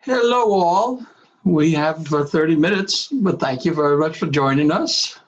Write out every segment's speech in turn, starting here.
Hello, all. We have 30 minutes, but thank you very much for joining us.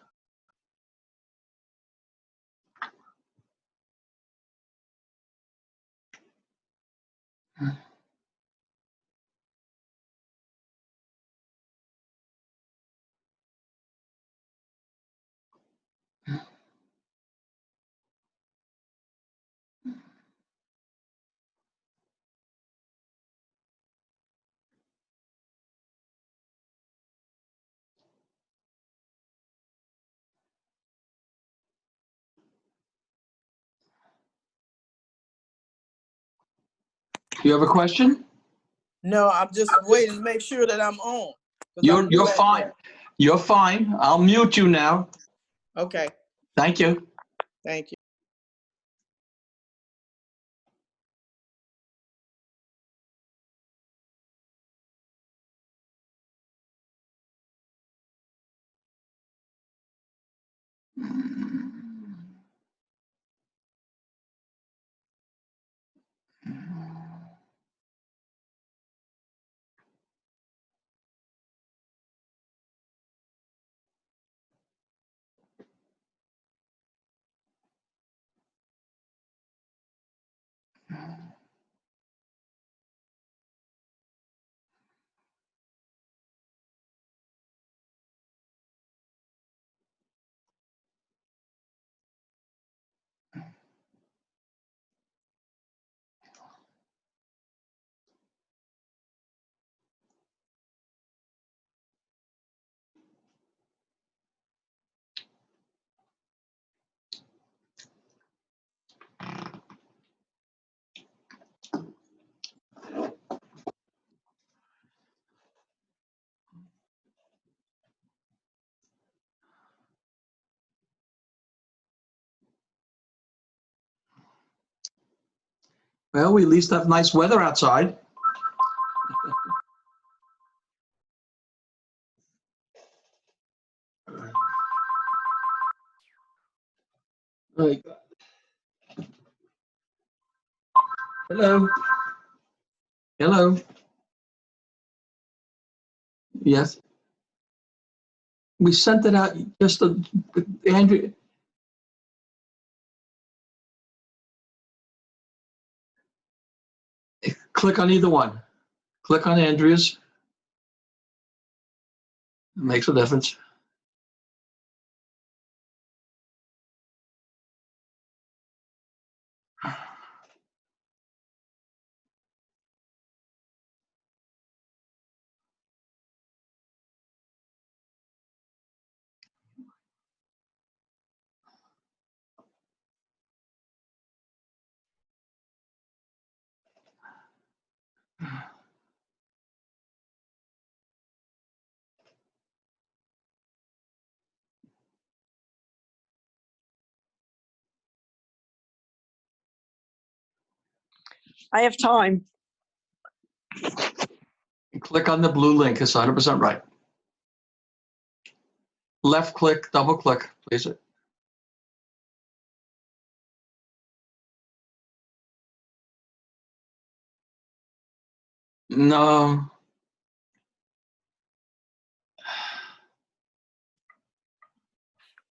You have a question? No, I'm just waiting to make sure that I'm on. You're fine. You're fine. I'll mute you now. Okay. Thank you. Thank you. Well, we at least have nice weather outside. Right. Hello. Hello. Yes. We sent it out just to Andrew. Click on either one. Click on Andrea's. It makes a difference. I have time. Click on the blue link. It's 100% right. Left click, double click, please. No.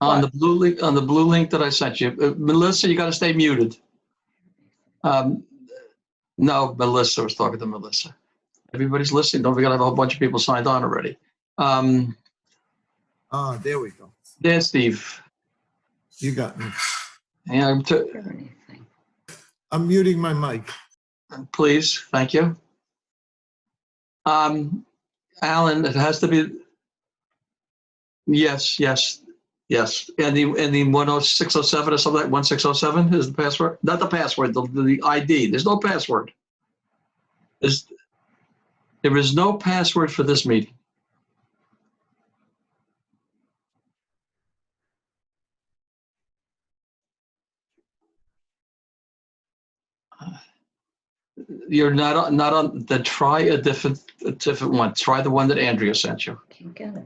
On the blue link that I sent you. Melissa, you got to stay muted. No, Melissa was talking to Melissa. Everybody's listening. Don't forget, I have a whole bunch of people signed on already. There we go. There, Steve. You got me. Yeah, I'm muting my mic. please, thank you. Alan, it has to be. Yes. And the 10607 or something like 1607 is the password. Not the password, the ID. There's no password. There is no password for this meeting. You're not on. Then try a different one. Try the one that Andrea sent you. Can't get it.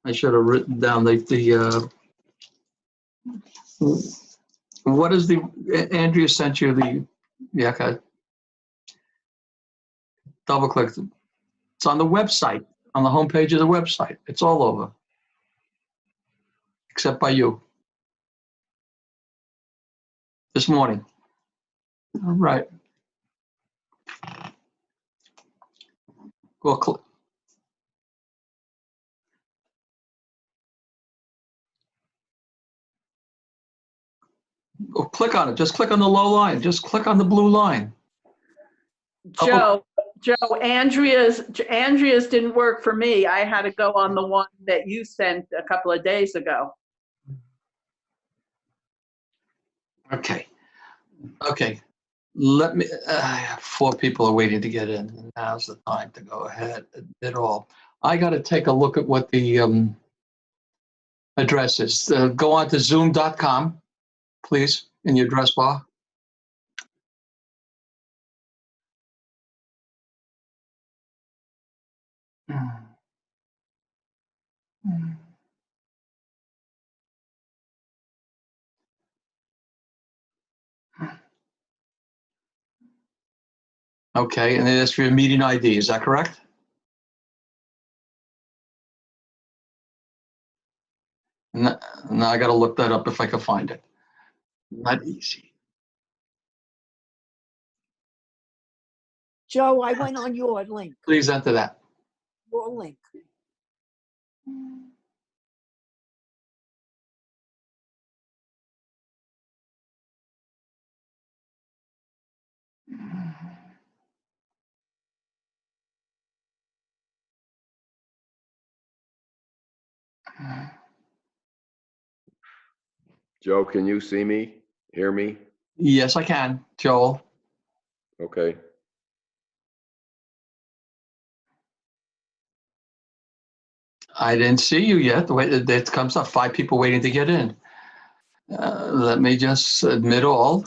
I should have written down what is the Andrea sent you okay. Double click. It's on the website, on the homepage of the website. It's all over, except by you. This morning. All right. Well, click on it. Just click on the low line. Just click on the blue line. Joe, Andrea's didn't work for me. I had to go on the one that you sent a couple of days ago. Okay. Let me. 4 people are waiting to get in. Now's the time to go ahead and admit all. I got to take a look at what the address is. Go on to zoom.com, please, in your address bar. Okay, and then that's for your meeting ID. Is that correct? Now I got to look that up if I can find it. Not easy. Joe, I went on your link, Please enter that. your link. Joe, can you see me, hear me? Yes, I can, Joel. Okay. I didn't see you yet. The way it comes up, 5 people waiting to get in. Let me just admit all.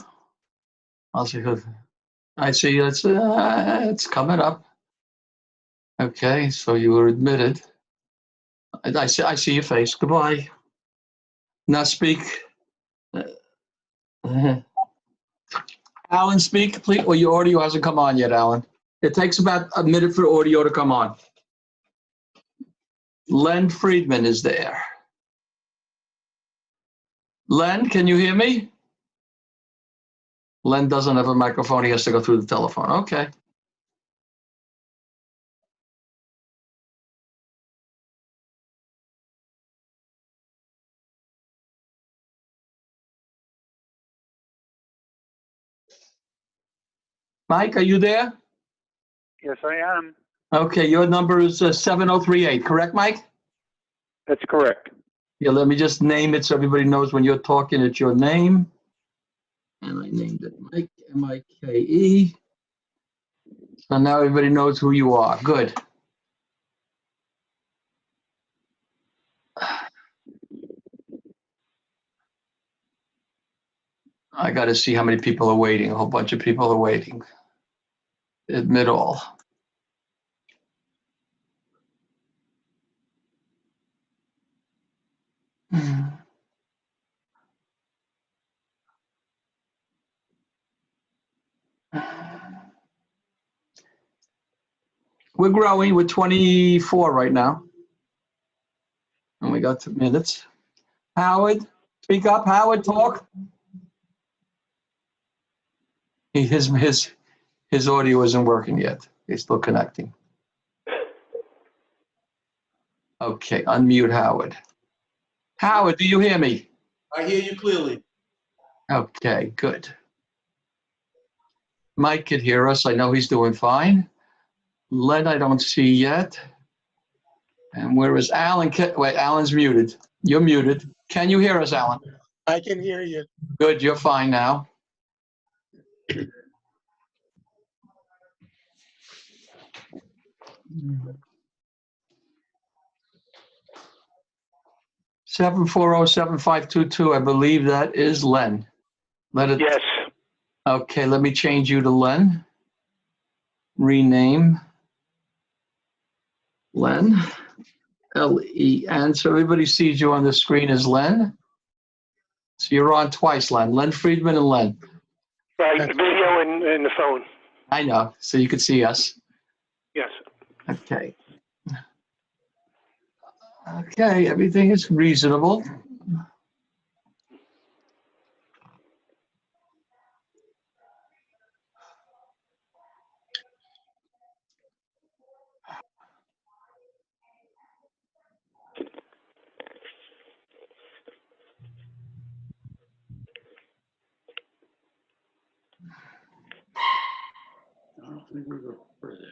I'll see who. I see it's coming up. Okay, so you were admitted. I see your face. Goodbye. Now speak. Alan, speak, please. Well, your audio hasn't come on yet, Alan. It takes about a minute for audio to come on. Len Friedman is there. Len, can you hear me? Len doesn't have a microphone. He has to go through the telephone. Okay. Mike, are you there? Yes, I am. Okay, your number is 7038, correct, Mike? That's correct. Yeah, let me just name it so everybody knows when you're talking, it's your name. And I named it Mike, M-I-K-E. So now everybody knows who you are. Good. I got to see how many people are waiting. A whole bunch of people are waiting. Admit all. We're growing. We're 24 right now. And we got 2 minutes. Howard, speak up. Howard, talk. His audio isn't working yet. He's still connecting. Okay, unmute Howard. Howard, do you hear me? I hear you clearly. Okay, good. Mike could hear us. I know he's doing fine. Len, I don't see yet. And where is Alan? Wait, Alan's muted. You're muted. Can you hear us, Alan? I can hear you. Good, you're fine now. 740-7522, I believe that is Len. Yes. Okay, let me change you to Len. Rename Len, L-E-N. So everybody sees you on the screen as Len. So you're on twice, Len. Len Friedman and Len. Right, the video and the phone. I know, so you can see us. Yes. Okay. Okay, everything is reasonable. I don't think we go further.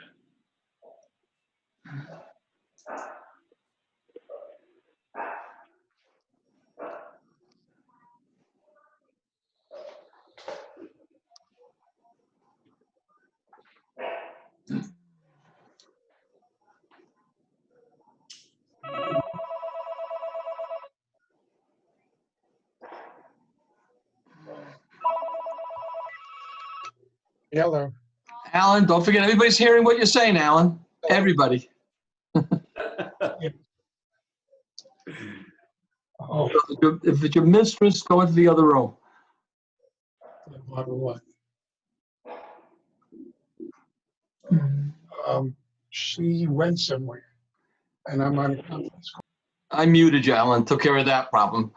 Hello. Alan, don't forget, everybody's hearing what you're saying, Alan. Everybody. Oh, If it's your mistress, go into the other room. what? She went somewhere, and I'm on a conference call. I muted you, Alan. Took care of that problem.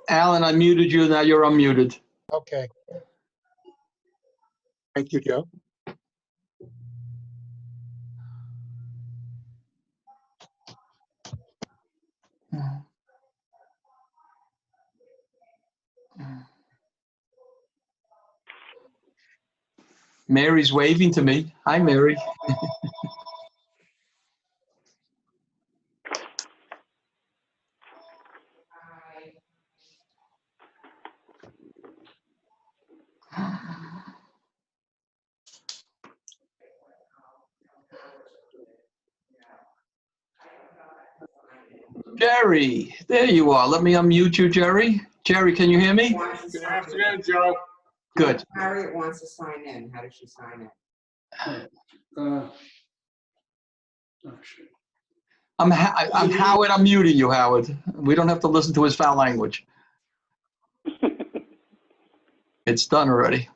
Alan, I muted you. Now you're unmuted. Okay. Thank you, Joe. Mary's waving to me. Hi, Mary. Jerry, there you are. Let me unmute you, Jerry. Jerry, can you hear me? Good afternoon, Joe. Good. Harriet wants to sign in. How does she sign in? Oh, shit. I'm Howard. I'm muting you, Howard. We don't have to listen to his foul language. It's done already.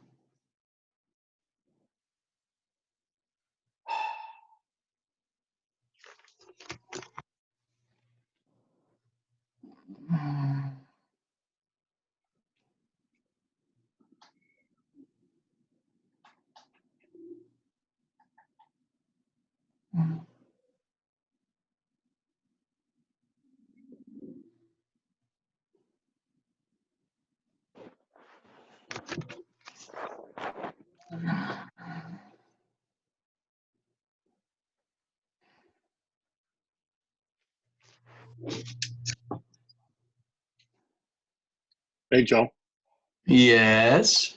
Hey, Joe. Yes.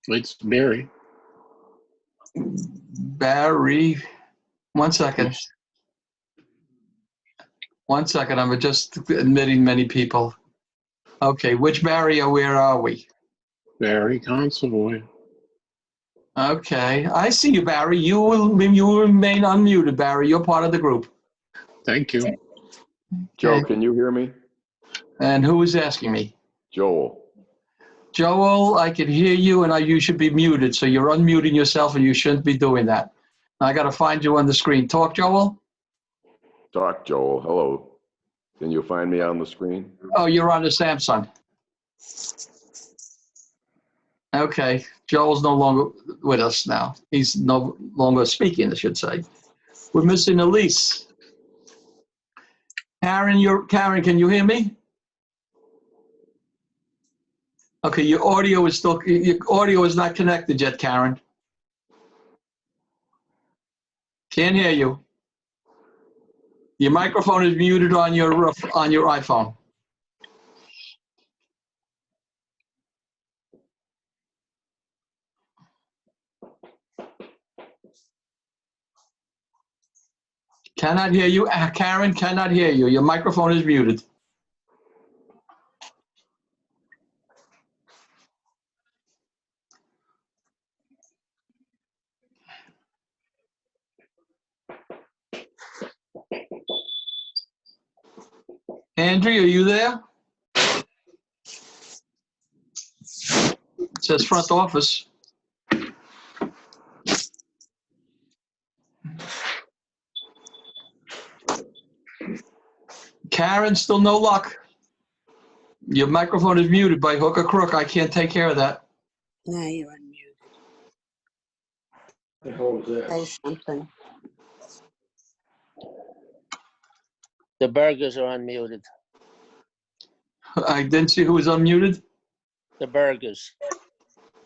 It's Barry. Barry. 1 second. 1 second. I'm just admitting many people. Okay, which Barry or where are we? Barry Consovoy. Okay, I see you, Barry. You will remain unmuted, Barry. You're part of the group. Thank you. Joe, Okay. can you hear me? And who is asking me? Joel. Joel, I can hear you and you should be muted. So you're unmuting yourself and you shouldn't be doing that. I got to find you on the screen. Talk, Joel. Talk, Joel. Hello. Can you find me on the screen? Oh, you're on the Samsung. Okay. Joel's no longer with us now. He's no longer speaking, I should say. We're missing Elise. Karen, can you hear me? Okay, your audio is not connected yet, Karen. Can't hear you. Your microphone is muted on your iPhone. Cannot hear you. Karen, cannot hear you. Your microphone is muted. Andrea, are you there? It says front office. Karen, still no luck. Your microphone is muted by hook or crook. I can't take care of that. Now you're unmuted. Say something. The burgers are unmuted. I didn't see who was unmuted. The burgers.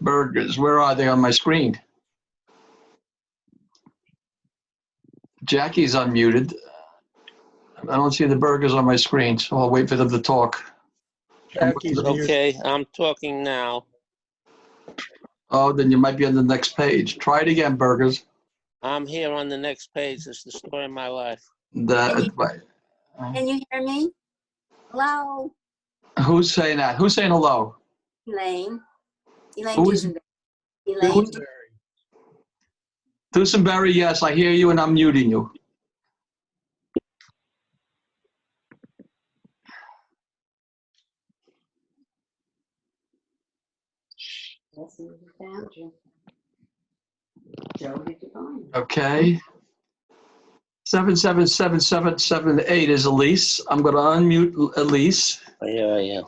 Burgers, where are they on my screen? Jackie's unmuted. I don't see the burgers on my screen, so I'll wait for them to talk. Jackie's muted. Okay, I'm talking now. Oh, then you might be on the next page. Try it again, burgers. I'm here on the next page. It's the story of my life. That, Can you hear me? Hello, who's saying that? Who's saying hello? Elaine. Elaine Who is- Dusenberry. Elaine. Dusenberry, yes, I hear you and I'm muting you. Yes, we found you. Joe, did you find me? Okay. 777778 is Elise. I'm going to unmute Elise. Yeah, yeah.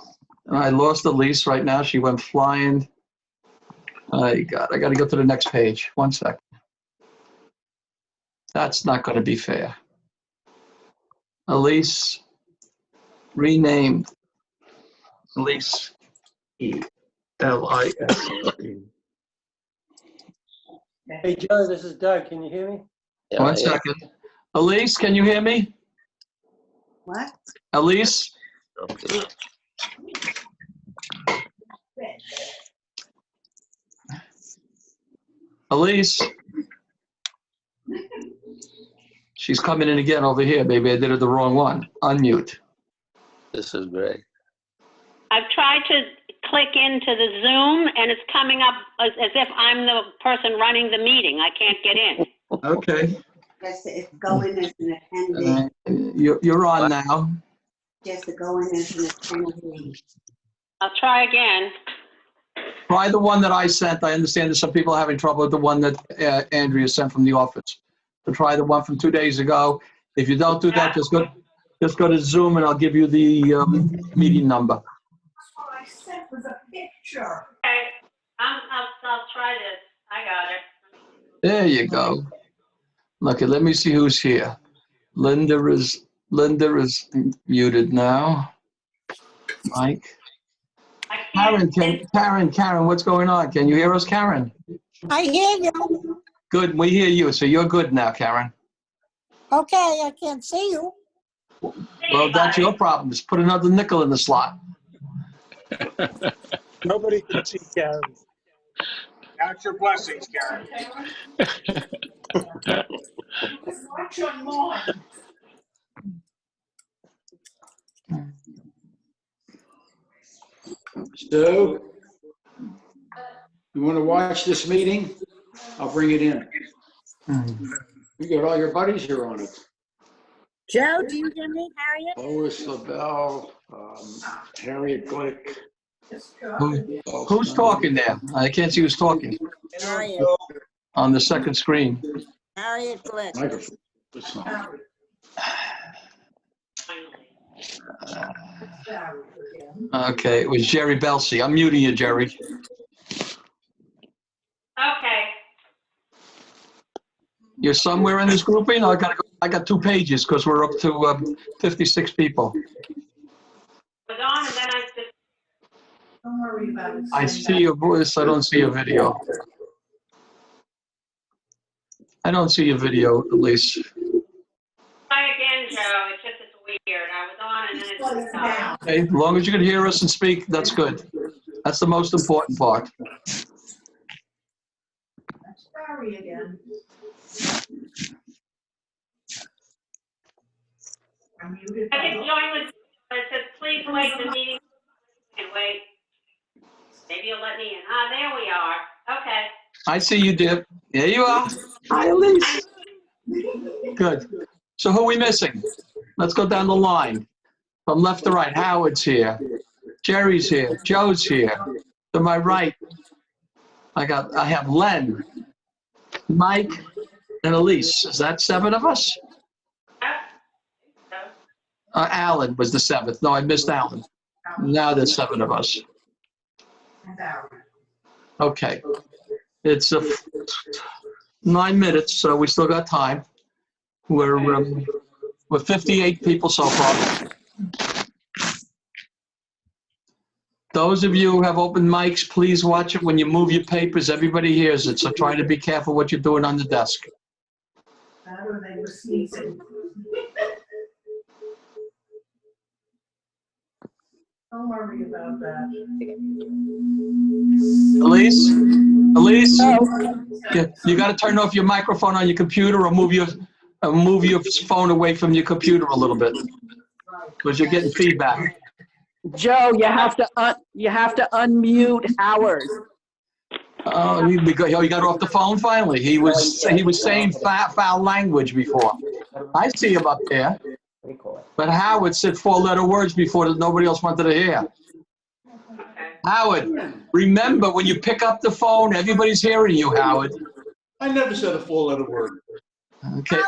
I lost Elise right now. She went flying. I got to go to the next page. 1 second. That's not going to be fair. Elise, renamed. Elise, E-L-I-S. Hey, Joe, this is Doug. Can you hear me? Yeah, 1 second. Elise, can you hear me? What? Elise? Okay. Elise? She's coming in again over here. Maybe I did it the wrong one. Unmute. This is great. I've tried to click into the Zoom and it's coming up as if I'm the person running the meeting. I can't get in. Okay. Just go in as an attendee. You're on now. Just go in as an attendee. I'll try again. Try the one that I sent. I understand that some people are having trouble with the one that Andrea sent from the office. So try the one from 2 days ago. If you don't do that, just go to Zoom and I'll give you the meeting number. That's what I sent was a picture. Okay, I'll try this. I got it. There you go. Okay, let me see who's here. Linda is muted now. Mike. Karen, what's going on? Can you hear us, Karen? I hear you. Good, we hear you, so you're good now, Karen. Okay, I can't see you. Well, that's your problem. Just put another nickel in the slot. Nobody can see Karen. Count your blessings, Karen. Watch online. So, you want to watch this meeting? I'll bring it in. You got all your buddies here on it. Joe, do you hear me, Harriet? Lois LaBelle, Harriet Glick. Who's talking there? I can't see who's talking Harriet. on the second screen. Harriet Glick. Microphone. It's not. Okay, it was Jerry Belsey. I'm muting you, Jerry. Okay. You're somewhere in this grouping? I got 2 pages because we're up to 56 people. Was on and then I just. Don't worry about it. I see your voice. I don't see your video. I don't see your video, Elise. Try again, Joe. It's just, it's weird. I was on and then it just stopped. Okay, as long as you can hear us and speak, that's good. That's the most important part. That's Barry again. I can join with, but it says, please wait, the meeting. And wait. Maybe you'll let me in. Ah, there we are. Okay. I see you, Dip. There you are. Hi, Elise. Good. So who are we missing? Let's go down the line. From left to right, Howard's here. Jerry's here. Joe's here. To my right, I have Len, Mike, and Elise. Is that 7 of us? Alan was the 7th. No, I missed Alan. Now there's 7 of us. Okay. It's 9 minutes, so we still got time. We're 58 people so far. Those of you who have open mics, please watch it when you move your papers. Everybody hears it, so try to be careful what you're doing on the desk. They were sneezing. Don't worry about that. Elise? Elise? You got to turn off your microphone on your computer or move your phone away from your computer a little bit because you're getting feedback. Joe, you have to unmute Howard. Oh, you got off the phone finally. He was saying foul language before. I see him up there. But Howard said 4-letter words before that nobody else wanted to hear. Howard, remember when you pick up the phone, everybody's hearing you, Howard. I never said a 4-letter word. Okay.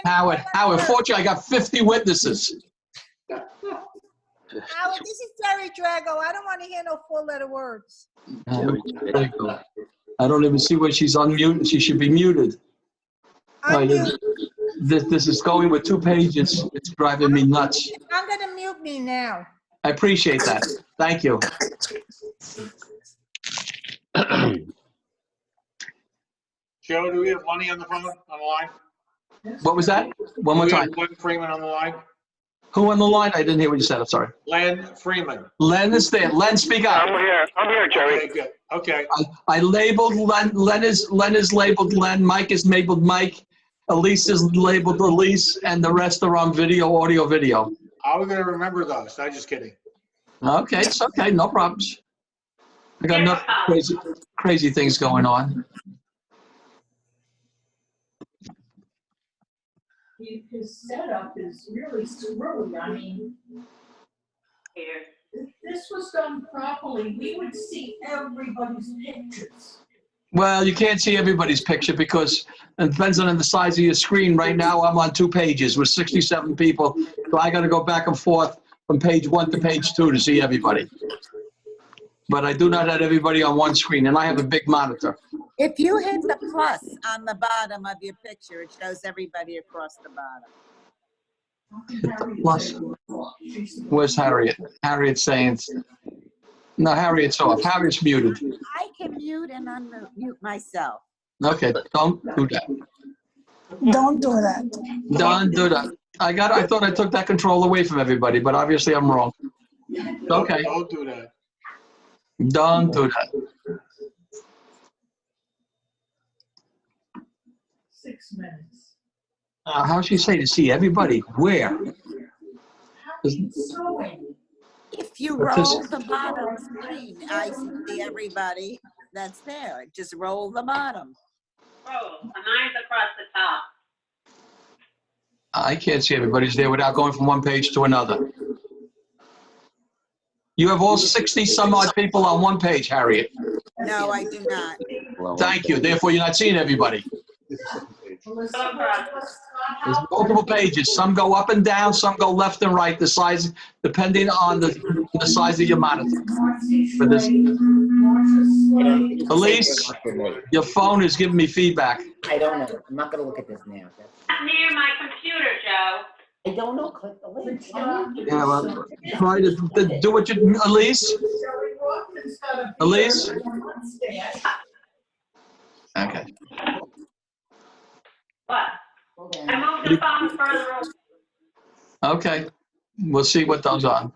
Howard, fortunately, I got 50 witnesses. Howard, this is Jerry Drago. I don't want to hear no 4-letter words. I don't even see where she's unmuted. She should be muted. This is going with 2 pages. It's driving me nuts. I'm going to mute me now. I appreciate that. Thank you. Joe, do we have Lenny on the phone, on the line? What was that? One more time. Len Freeman on the line? Who on the line? I didn't hear what you said. I'm sorry. Len Freeman. Len is there. Len, speak up. I'm here, Jerry. Okay, good. Okay. I labeled Len. Len is labeled Len. Mike is labeled Mike. Elise is labeled Elise, and the rest are on video, audio, video. I was going to remember those. I'm just kidding. Okay, it's okay. No problems. I got enough crazy things going on. His setup is really screwy. I mean, if this was done properly, we would see everybody's pictures. Well, you can't see everybody's picture because it depends on the size of your screen. Right now, I'm on 2 pages with 67 people, so I got to go back and forth from page 1 to page 2 to see everybody. But I do not have everybody on one screen, and I have a big monitor. If you hit the plus on the bottom of your picture, it shows everybody across the bottom. Hit the plus. Where's Harriet? Harriet's saying, no, Harriet's off. Harriet's muted. I can mute and unmute myself. Okay, don't do that. Don't do that. Don't do that. I thought I took that control away from everybody, but obviously I'm wrong. Okay. Don't do that. Don't do that. 6 minutes. How's she say to see everybody? Where? If you roll the bottom screen, I see everybody that's there. Just roll the bottom. Oh, mine's across the top. I can't see everybody's there without going from one page to another. You have all 60 some odd people on one page, Harriet. No, I do not. Thank you. Therefore, you're not seeing everybody. There's multiple pages. Some go up and down, some go left and right, the size, depending on the size of your monitor. For this, Elise, your phone is giving me feedback. I don't know. I'm not gonna look at this now. Not near my computer, Joe. I don't know. Click the link. Yeah, well, try to do what you, Elise? Elise? Okay. What? I moved the phone further over. Okay. We'll see what goes on.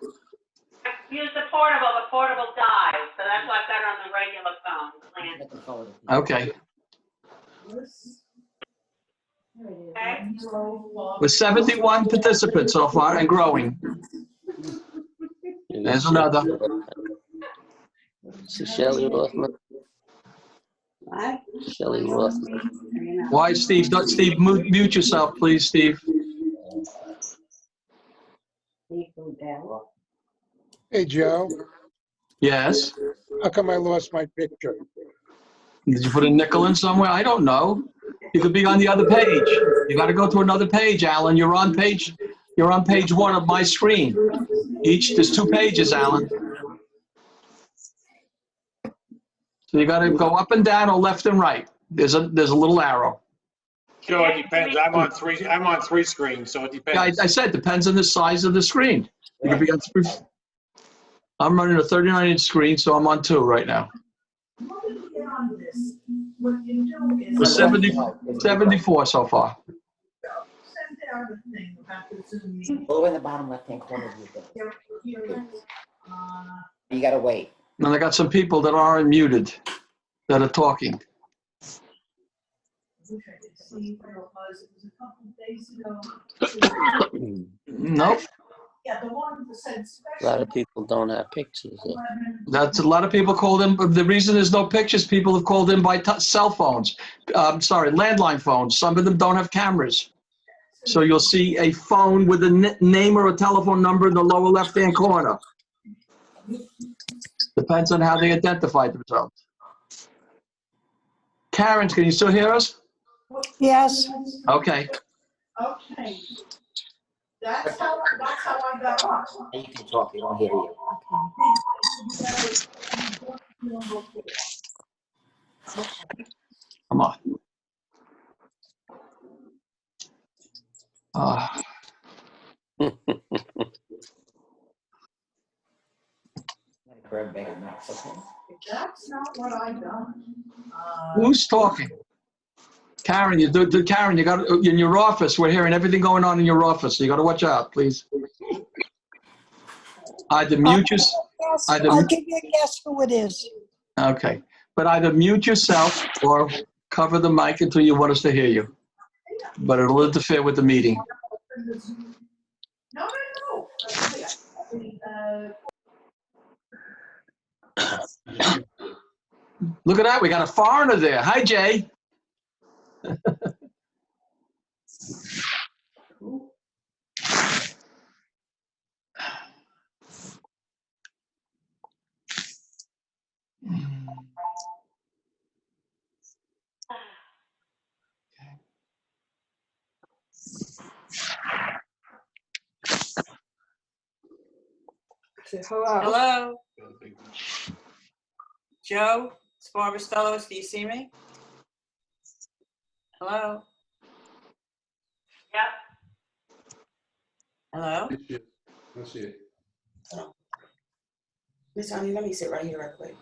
I used the portable died, so that's why I've got it on the regular phone. Okay. Okay? With 71 participants so far and growing. There's another. See Shelley Rothman. What? Shelley Rothman. Why, Steve? Don't, Steve, mute yourself, please, Steve. Hey, Joe, Yes. how come I lost my picture? Did you put a nickel in somewhere? I don't know. You could be on the other page. You got to go to another page, Alan. You're on page 1 of my screen. There's 2 pages, Alan. So you got to go up and down or left and right. There's a little arrow. Joe, it depends. I'm on three screens, so it Yeah, depends. I said depends on the size of the screen. You could be on 3. I'm running a 39-inch screen, so I'm on 2 right now. We're 74 so far. Over in the bottom left-hand corner of your thing. You gotta wait. And I got some people that aren't muted that are talking. Nope. A lot of people don't have pictures. That's a lot of people called in. The reason there's no pictures, people have called in by cell phones. Landline phones. Some of them don't have cameras. So you'll see a phone with a name or a telephone number in the lower left-hand corner. Depends on how they identify themselves. Karen, can you still hear us? Yes. Okay. Okay. That's how I got on. You can talk, they won't hear you. Come on. That's not what I done. Who's talking? Karen, Karen, you got in your office. We're hearing everything going on in your office. So you got to watch out, please. Either mute yourself. I'll give you a guess who it is. Okay, but either mute yourself or cover the mic until you want us to hear you. But it'll interfere with the meeting. No. Look at that. We got a foreigner there. Hi, Jay. Hello. Joe, it's Barbara Stellos. Do you see me? Hello. Yep. Hello. I see it. Miss Honey, let me sit right here real quick.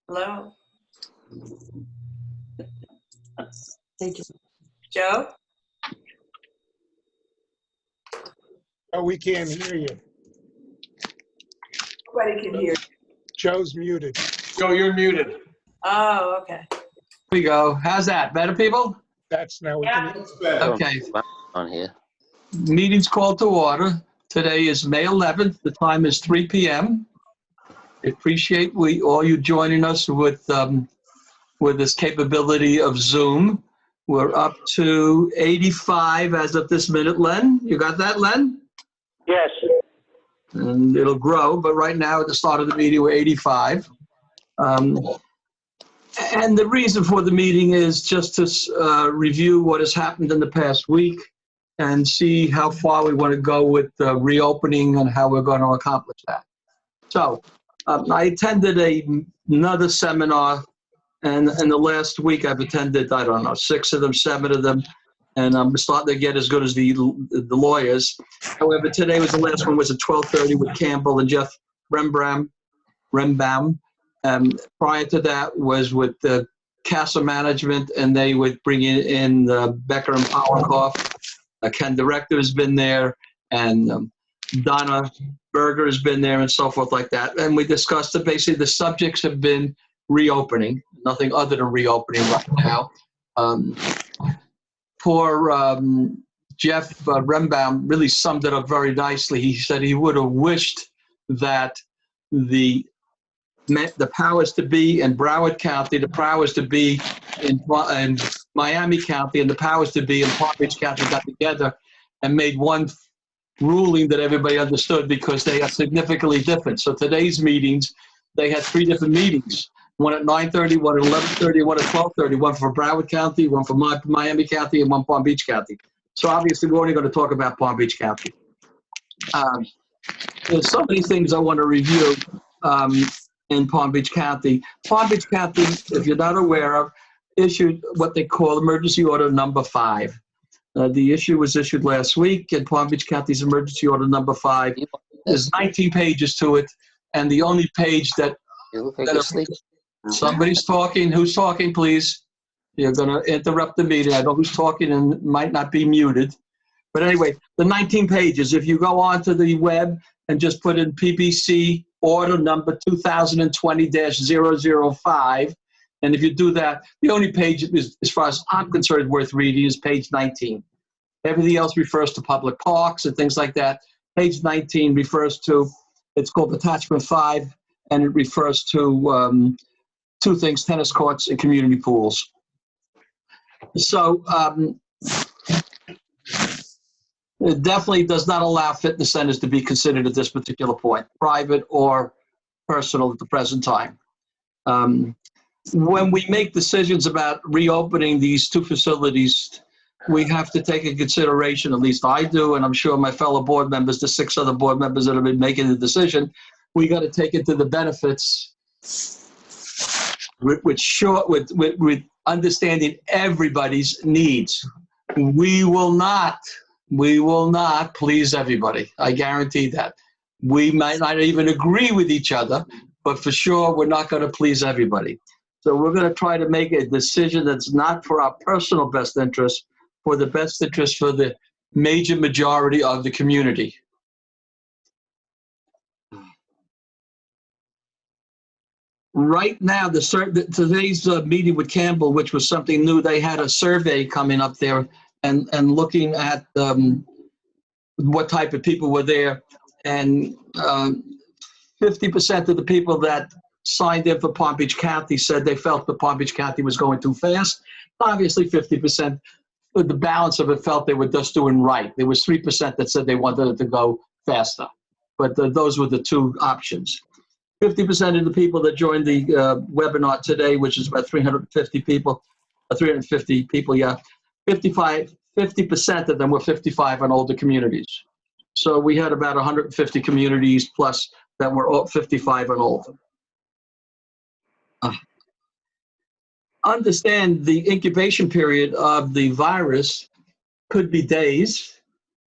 Hello. Joe? Oh, we can't hear you. Nobody can hear. Joe's muted. Joe, you're muted. Oh, okay. Here we go. How's that? Better, people? That's now we can hear. Okay. On here. Meeting's called to order. Today is May 11th. The time is 3 p.m. I appreciate all you joining us with this capability of Zoom. We're up to 85 as of this minute, Len. You got that, Len? Yes. And it'll grow, but right now at the start of the meeting, we're 85. And the reason for the meeting is just to review what has happened in the past week and see how far we want to go with reopening and how we're going to accomplish that. So I attended another seminar, and in the last week I've attended, I don't know, 6 of them, 7 of them, and I'm starting to get as good as the lawyers. However, today was the last one, was at 12:30 with Campbell and Jeff Rembaum. Prior to that was with the Castle Management, and they would bring in Becker and Powerhoff. Ken Director has been there, and Donna Berger has been there, and so forth like that. And we discussed it. Basically, the subjects have been reopening, nothing other than reopening right now. Poor Jeff Rembaum really summed it up very nicely. He said he would have wished that the powers to be in Broward County, the powers to be in Miami County, and the powers to be in Palm Beach County got together and made one ruling that everybody understood, because they are significantly different. So today's meetings, they had 3 different meetings. One at 9:30, one at 11:30, one at 12:30, one for Broward County, one for Miami County, and one Palm Beach County. So obviously, we're only going to talk about Palm Beach County. There's so many things I want to review in Palm Beach County. Palm Beach County, if you're not aware of, issued what they call Emergency Order Number 5. The issue was issued last week, and Palm Beach County's Emergency Order Number 5. There's 19 pages to it, and the only page that somebody's talking. Who's talking, please? You're going to interrupt the meeting. I know who's talking and might not be muted. But anyway, the 19 pages, if you go onto the web and just put in PBC order number 2020-005, and if you do that, the only page, as far as I'm concerned, worth reading is page 19. Everything else refers to public parks and things like that. Page 19 refers to, it's called Attachment 5, and it refers to 2 things: tennis courts and community pools. So it definitely does not allow fitness centers to be considered at this particular point, private or personal at the present time. When we make decisions about reopening these 2 facilities, we have to take into consideration, at least I do, and I'm sure my fellow board members, the 6 other board members that have been making the decision, we got to take into the benefits with understanding everybody's needs. We will not please everybody. I guarantee that. We might not even agree with each other, but for sure, we're not going to please everybody. So we're going to try to make a decision that's not for our personal best interest, for the best interest for the major majority of the community. Right now, today's meeting with Campbell, which was something new, they had a survey coming up there and looking at what type of people were there. And 50% of the people that signed in for Palm Beach County said they felt that Palm Beach County was going too fast. Obviously, 50%, the balance of it felt they were just doing right. There was 3% that said they wanted it to go faster. But those were the 2 options. 50% of the people that joined the webinar today, which is about 350 people, 50% of them were 55 and older communities. So we had about 150 communities plus that were 55 and older. Understand the incubation period of the virus could be days.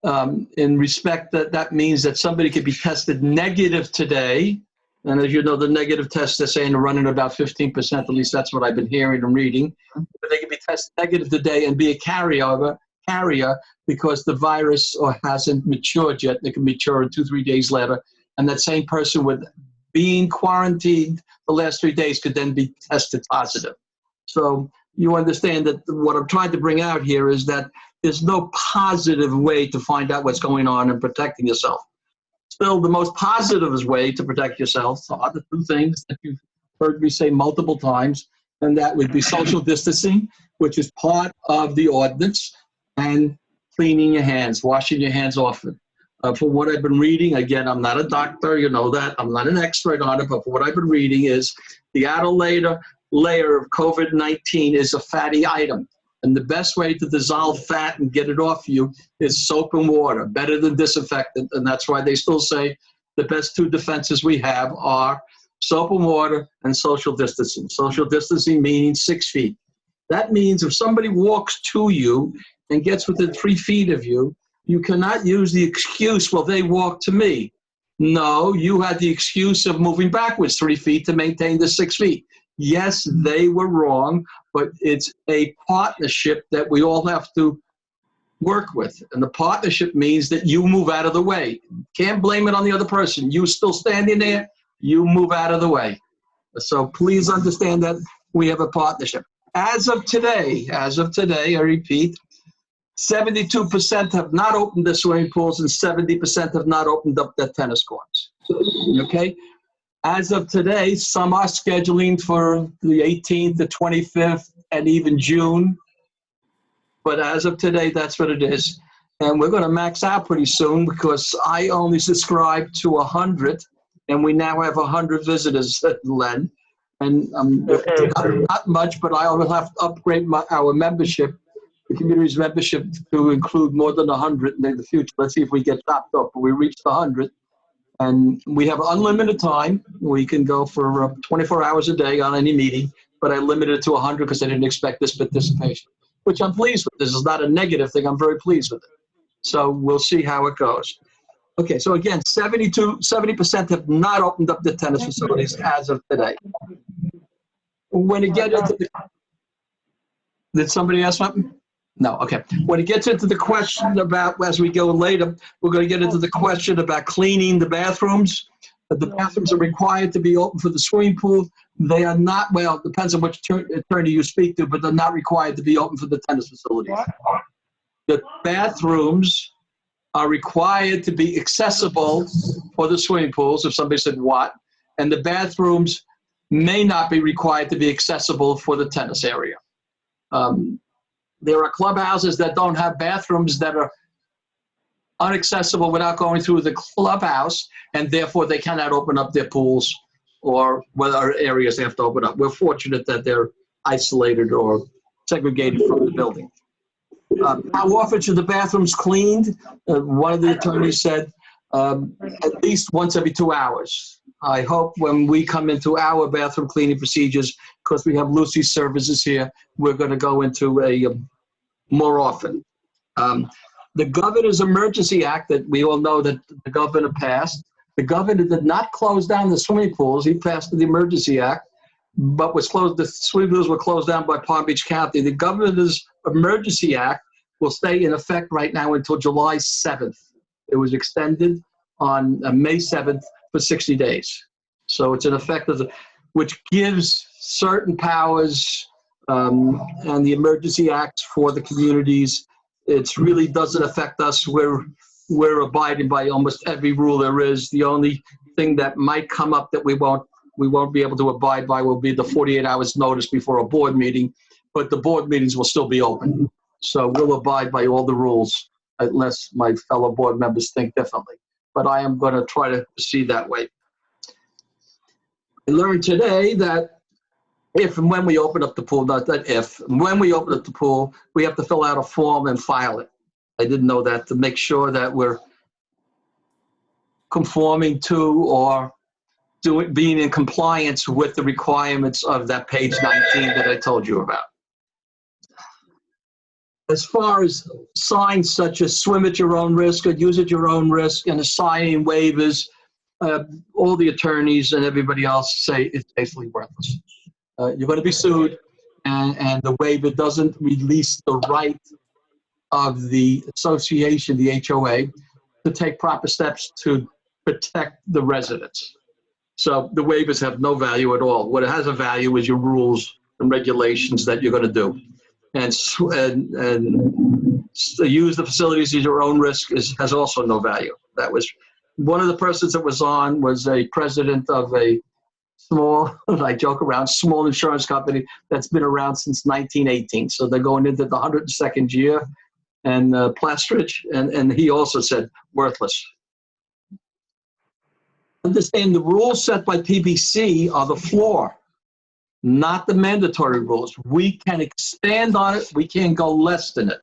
In respect that means that somebody could be tested negative today, And as you know, the negative tests, they're saying are running about 15%, at least that's what I've been hearing and reading. But they can be tested negative today and be a carrier because the virus hasn't matured yet. They can mature 2-3 days later. And that same person with being quarantined the last 3 days could then be tested positive. So you understand that what I'm trying to bring out here is that there's no positive way to find out what's going on and protecting yourself. Still, the most positive way to protect yourself are the two things that you've heard me say multiple times, and that would be social distancing, which is part of the ordinance, and cleaning your hands, washing your hands often. From what I've been reading, again, I'm not a doctor, you know that, I'm not an expert on it, but for what I've been reading is the outer layer of COVID-19 is a fatty item. And the best way to dissolve fat and get it off you is soap and water, better than disinfectant. And that's why they still say the best two defenses we have are soap and water and social distancing. Social distancing meaning 6 feet. That means if somebody walks to you and gets within 3 feet of you, you cannot use the excuse, well, they walked to me. No, you had the excuse of moving backwards 3 feet to maintain the 6 feet. Yes, they were wrong, but it's a partnership that we all have to work with. And the partnership means that you move out of the way. Can't blame it on the other person. You still standing there, you move out of the way. So please understand that we have a partnership. As of today, I repeat, 72% have not opened their swimming pools and 70% have not opened up their tennis courts. Okay? As of today, some are scheduling for the 18th, the 25th, and even June. But as of today, that's what it is. And we're going to max out pretty soon because I only subscribed to 100, and we now have 100 visitors, Len. And not much, but I will have to upgrade our membership, the community's membership, to include more than 100 in the future. Let's see if we get topped up. But we reached 100. And we have unlimited time. We can go for 24 hours a day on any meeting, but I limited it to 100 because I didn't expect this participation, which I'm pleased with. This is not a negative thing. I'm very pleased with it. So we'll see how it goes. Okay, so again, 70% have not opened up the tennis facilities as of today. When it gets into the... Did somebody ask something? No, okay. When it gets into the question about, as we go later, we're going to get into the question about cleaning the bathrooms. The bathrooms are required to be open for the swimming pool. They are not, well, it depends on which attorney you speak to, but they're not required to be open for the tennis facilities. The bathrooms are required to be accessible for the swimming pools, if somebody said what, and the bathrooms may not be required to be accessible for the tennis area. There are clubhouses that don't have bathrooms that are inaccessible without going through the clubhouse, and therefore they cannot open up their pools or what other areas they have to open up. We're fortunate that they're isolated or segregated from the building. How often should the bathrooms cleaned? One of the attorneys said at least once every 2 hours. I hope when we come into our bathroom cleaning procedures, because we have Lucy's services here, we're going to go into a more often. The Governor's Emergency Act that we all know that the governor passed, the governor did not close down the swimming pools. He passed the Emergency Act, but was closed. The swimming pools were closed down by Palm Beach County. The Governor's Emergency Act will stay in effect right now until July 7th. It was extended on May 7th for 60 days. So it's in effect, which gives certain powers and the emergency acts for the communities. It really doesn't affect us. We're abiding by almost every rule there is. The only thing that might come up that we won't be able to abide by will be the 48 hours notice before a board meeting, but the board meetings will still be open. So we'll abide by all the rules unless my fellow board members think differently. But I am going to try to proceed that way. I learned today that if and when we open up the pool, not that if, when we open up the pool, we have to fill out a form and file it. I didn't know that, to make sure that we're conforming to or being in compliance with the requirements of that page 19 that I told you about. As far as signs such as swim at your own risk or use at your own risk and assigning waivers, all the attorneys and everybody else say it's basically worthless. You're going to be sued, and the waiver doesn't release the right of the association, the HOA, to take proper steps to protect the residents. So the waivers have no value at all. What has a value is your rules and regulations that you're going to do. And use the facilities at your own risk has also no value. That was one of the persons that was on was a president of a small, I joke around, small insurance company that's been around since 1918. So they're going into the 102nd year, and Plastridge, and he also said worthless. Understand the rules set by PBC are the floor, not the mandatory rules. We can expand on it. We can't go less than it.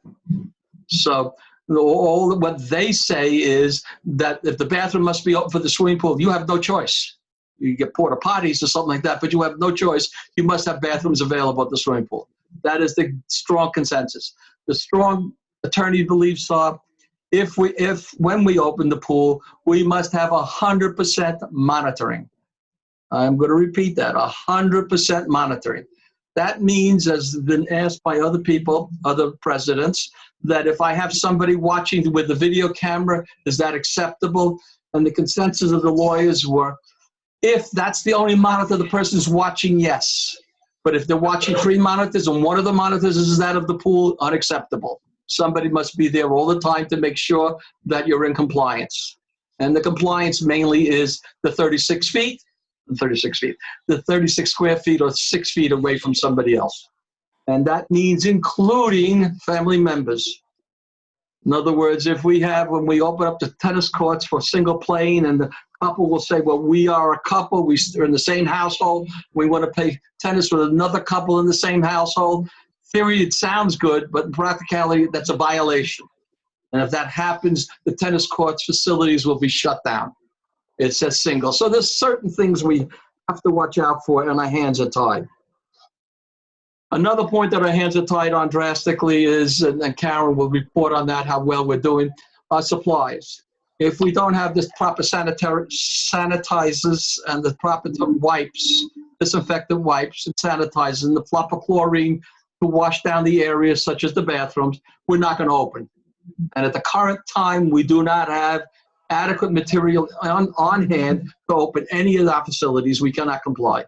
So all what they say is that if the bathroom must be open for the swimming pool, you have no choice. You get porta potties or something like that, but you have no choice. You must have bathrooms available at the swimming pool. That is the strong consensus. The strong attorney believes when we open the pool, we must have 100% monitoring. I'm going to repeat that, 100% monitoring. That means, as has been asked by other people, other presidents, that if I have somebody watching with a video camera, is that acceptable? And the consensus of the lawyers were, if that's the only monitor the person's watching, yes. But if they're watching 3 monitors and one of the monitors is that of the pool, unacceptable. Somebody must be there all the time to make sure that you're in compliance. And the compliance mainly is the 36 feet, the 36 square feet or 6 feet away from somebody else. And that means including family members. In other words, if we have, when we open up the tennis courts for single playing and the couple will say, well, we are a couple, we're in the same household, we want to play tennis with another couple in the same household. Theory, it sounds good, but in practicality, that's a violation. And if that happens, the tennis courts facilities will be shut down. It says single. So there's certain things we have to watch out for, and our hands are tied. Another point that our hands are tied on drastically is, and Karen will report on that, how well we're doing, our supplies. If we don't have this proper sanitizers and the proper wipes, disinfectant wipes and sanitizers and the proper chlorine to wash down the areas such as the bathrooms, we're not going to open. And at the current time, we do not have adequate material on hand to open any of our facilities. We cannot comply.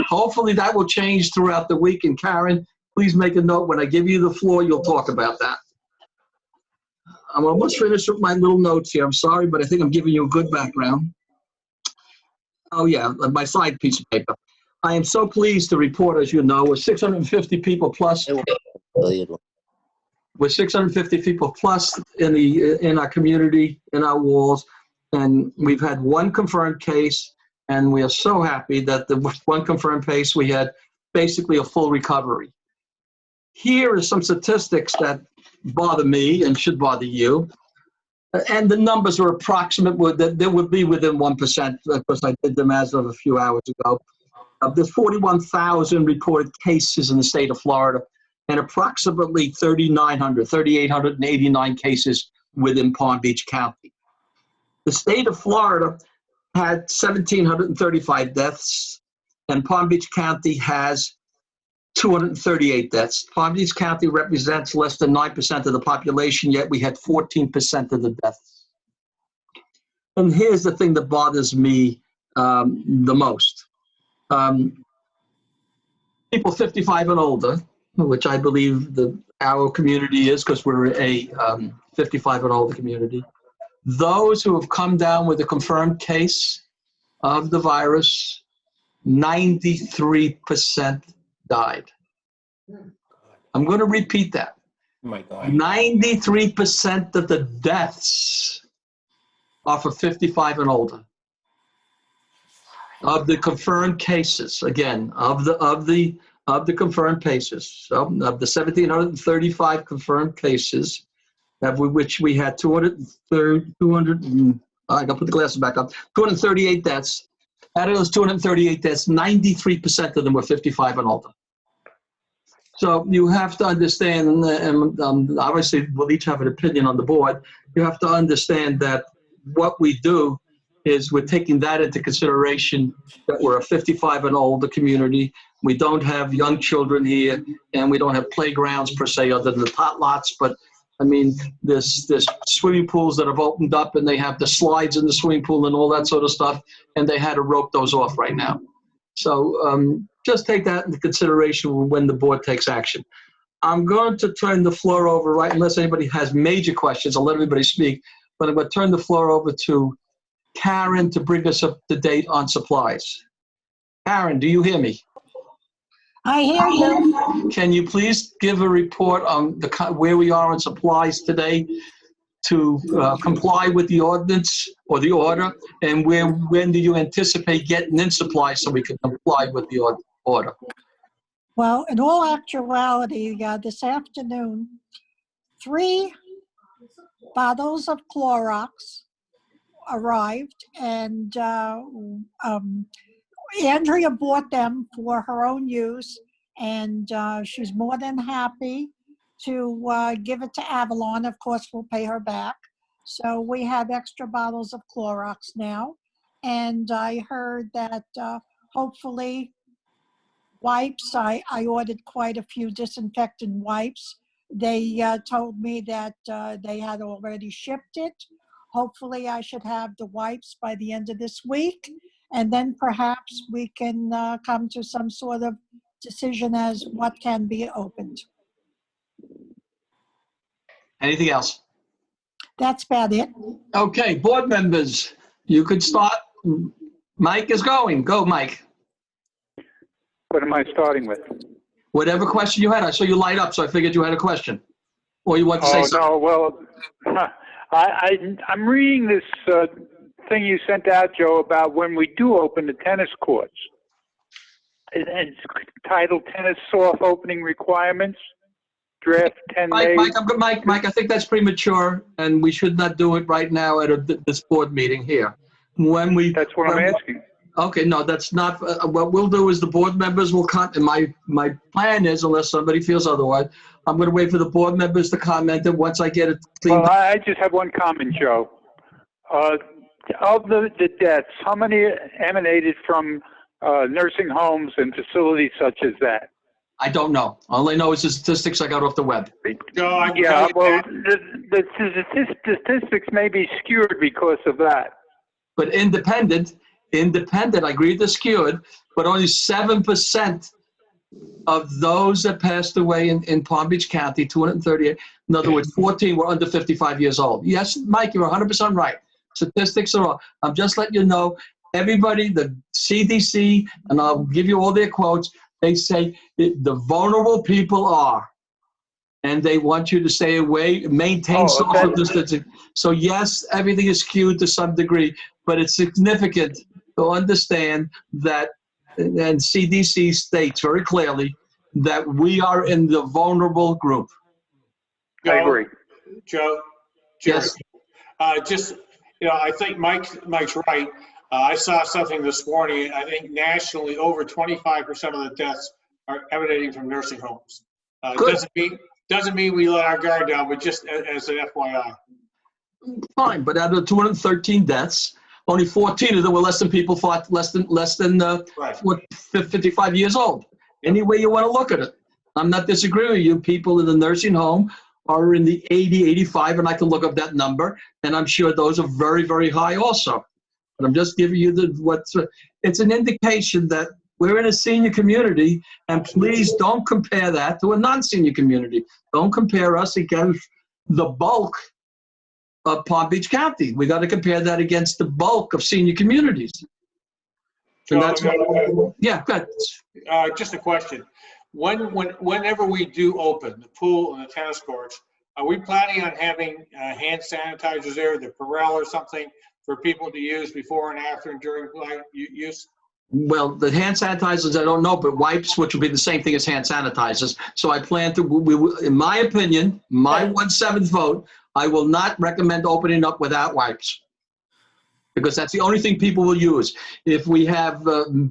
Hopefully that will change throughout the week. And Karen, please make a note. When I give you the floor, you'll talk about that. I'm almost finished with my little notes here. I'm sorry, but I think I'm giving you a good background. Oh yeah, my side piece of paper. I am so pleased to report, as you know, we're 650 people plus. We're 650 people plus in our community, in our walls, and we've had one confirmed case, and we are so happy that the one confirmed case, we had basically a full recovery. Here are some statistics that bother me and should bother you, and the numbers are approximate, that they would be within 1%, because I did them as of a few hours ago. There's 41,000 reported cases in the state of Florida, and approximately 3,889 cases within Palm Beach County. The state of Florida had 1,735 deaths, and Palm Beach County has 238 deaths. Palm Beach County represents less than 9% of the population, yet we had 14% of the deaths. And here's the thing that bothers me the most. People 55 and older, which I believe our community is, because we're a 55 and older community. Those who have come down with a confirmed case of the virus, 93% died. I'm going to repeat that. Oh my God. 93% of the deaths are for 55 and older. Of the confirmed cases, again, of the confirmed cases, so of the 1,735 confirmed cases, of which we had 238 deaths. Out of those 238 deaths, 93% of them were 55 and older. So you have to understand, and obviously we'll each have an opinion on the board, you have to understand that what we do is we're taking that into consideration, that we're a 55 and older community. We don't have young children here, and we don't have playgrounds per se other than the tot lots. But I mean, there's swimming pools that have opened up, and they have the slides in the swimming pool and all that sort of stuff, and they had to rope those off right now. So just take that into consideration when the board takes action. I'm going to turn the floor over, right, unless anybody has major questions, I'll let everybody speak, but I'm going to turn the floor over to Karen to bring us up to date on supplies. Karen, do you hear me? I hear you. Can you please give a report on where we are on supplies today to comply with the ordinance or the order, and when do you anticipate getting in supplies so we can comply with the order? Well, in all actuality, this afternoon, 3 bottles of Clorox arrived, and Andrea bought them for her own use, and she's more than happy to give it to Avalon. Of course, we'll pay her back. So we have extra bottles of Clorox now, and I heard that hopefully wipes, I ordered quite a few disinfectant wipes. They told me that they had already shipped it. Hopefully I should have the wipes by the end of this week, and then perhaps we can come to some sort of decision as what can be opened. Anything else? That's about it. Okay, board members, you could start. Mike is going. Go, Mike. What am I starting with? Whatever question you had. I saw you light up, so I figured you had a question. Or you want to say something. No, well, I'm reading this thing you sent out, Joe, about when we do open the tennis courts. It's titled Tennis Soft Opening Requirements, Draft 10 days. Mike, I think that's premature, and we should not do it right now at this board meeting here. That's what I'm asking. Okay, no, that's not, what we'll do is the board members will and my plan is, unless somebody feels otherwise, I'm going to wait for the board members to comment, and once I get it cleaned Well, I just have one comment, Joe. Of the deaths, how many emanated from nursing homes and facilities such as that? I don't know. All I know is the statistics I got off the web. Yeah, well, the statistics may be skewed because of that. But independent, I agree they're skewed, but only 7% of those that passed away in Palm Beach County, 238, in other words, 14 were under 55 years old. Yes, Mike, you're 100% right. Statistics are all. I'm just letting you know, everybody, the CDC, and I'll give you all their quotes, they say the vulnerable people are, and they want you to stay away, maintain social distancing. So yes, everything is skewed to some degree, but it's significant to understand that, and CDC states very clearly that we are in the vulnerable group. I agree. Joe? Yes. Just, I think Mike's right. I saw something this morning. I think nationally over 25% of the deaths are emanating from nursing homes. Doesn't mean we let our guard down, but just as an FYI. Fine, but out of the 213 deaths, only 14 of them were less than 55 years old. Any way you want to look at it. I'm not disagreeing with you. People in the nursing home are in the 80, 85, and I can look up that number, and I'm sure those are very, very high also. But I'm just giving you it's an indication that we're in a senior community, and please don't compare that to a non-senior community. Don't compare us against the bulk of Palm Beach County. We got to compare that against the bulk of senior communities. And that's yeah, good. Just a question. Whenever we do open the pool and the tennis courts, are we planning on having hand sanitizers there, the Perel or something, for people to use before and after and during use? Well, the hand sanitizers, I don't know, but wipes, which will be the same thing as hand sanitizers. So I plan to, in my opinion, my 1/7 vote, I will not recommend opening up without wipes, because that's the only thing people will use. If we have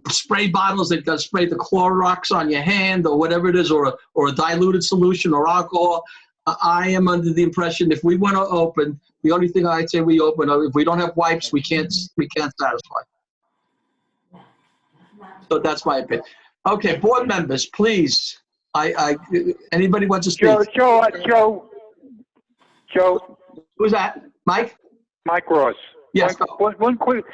spray bottles that got to spray the Clorox on your hand or whatever it is, or a diluted solution or alcohol, I am under the impression if we want to open, the only thing I'd say we open, if we don't have wipes, we can't satisfy. So that's my opinion. Okay, board members, please. Anybody wants to speak? Joe. Who's that? Mike? Mike Ross. Yes. One quick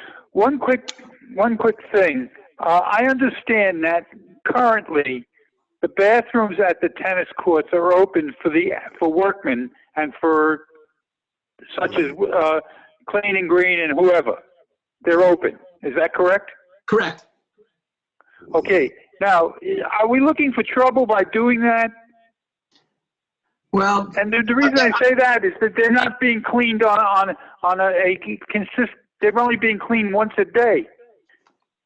thing. I understand that currently the bathrooms at the tennis courts are open for workmen and for such as Clean and Green and whoever. They're open. Is that correct? Correct. Okay. Now, are we looking for trouble by doing that? Well, and the reason I say that is that they're not being cleaned on a consistent. They're only being cleaned once a day.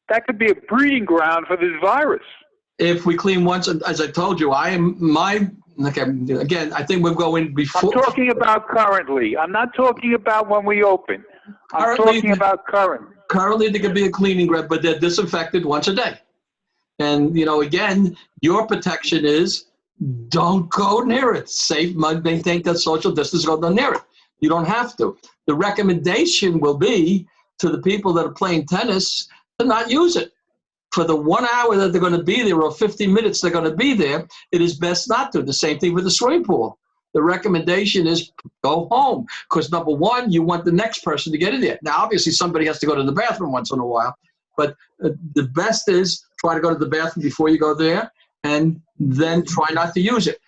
That could be a breeding ground for this virus. If we clean once, as I told you, again, I think we're going before. I'm talking about currently. I'm not talking about when we open. I'm talking about current. Currently, there could be a cleaning grab, but they're disinfected once a day. And, again, your protection is don't go near it. Safe, maintain that social distance, go near it. You don't have to. The recommendation will be to the people that are playing tennis to not use it. For the 1 hour that they're going to be there or 50 minutes they're going to be there, it is best not to. The same thing with the swimming pool. The recommendation is go home because, number one, you want the next person to get in there. Now, obviously, somebody has to go to the bathroom once in a while, but the best is try to go to the bathroom before you go there and then try not to use it.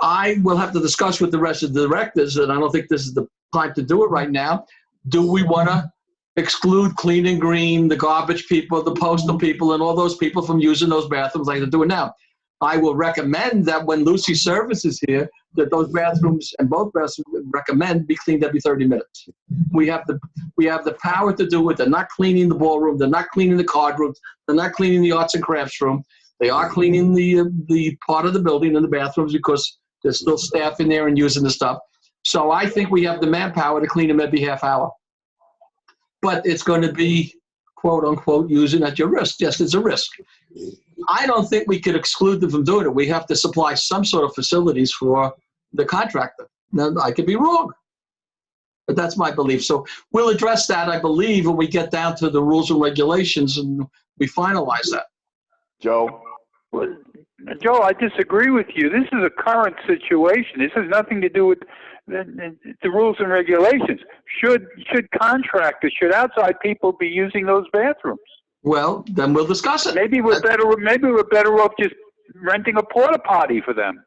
I will have to discuss with the rest of the directors, and I don't think this is the time to do it right now. Do we want to exclude Clean and Green, the garbage people, the postal people, and all those people from using those bathrooms like they're doing now? I will recommend that when Lucy Service is here, that those bathrooms and both bathrooms recommend be cleaned every 30 minutes. We have the power to do it. They're not cleaning the ballroom. They're not cleaning the card rooms. They're not cleaning the arts and crafts room. They are cleaning the part of the building and the bathrooms because there's still staff in there and using the stuff. So I think we have the manpower to clean them every half hour. But it's going to be, quote unquote, using at your risk. Yes, it's a risk. I don't think we could exclude them from doing it. We have to supply some sort of facilities for the contractor. Now, I could be wrong, but that's my belief. So we'll address that, I believe, when we get down to the rules and regulations and we finalize that. Joe? Well, Joe, I disagree with you. This is a current situation. This has nothing to do with the rules and regulations. Should contractors, should outside people be using those bathrooms? Well, then we'll discuss it. Maybe we're better off just renting a porta potty for them.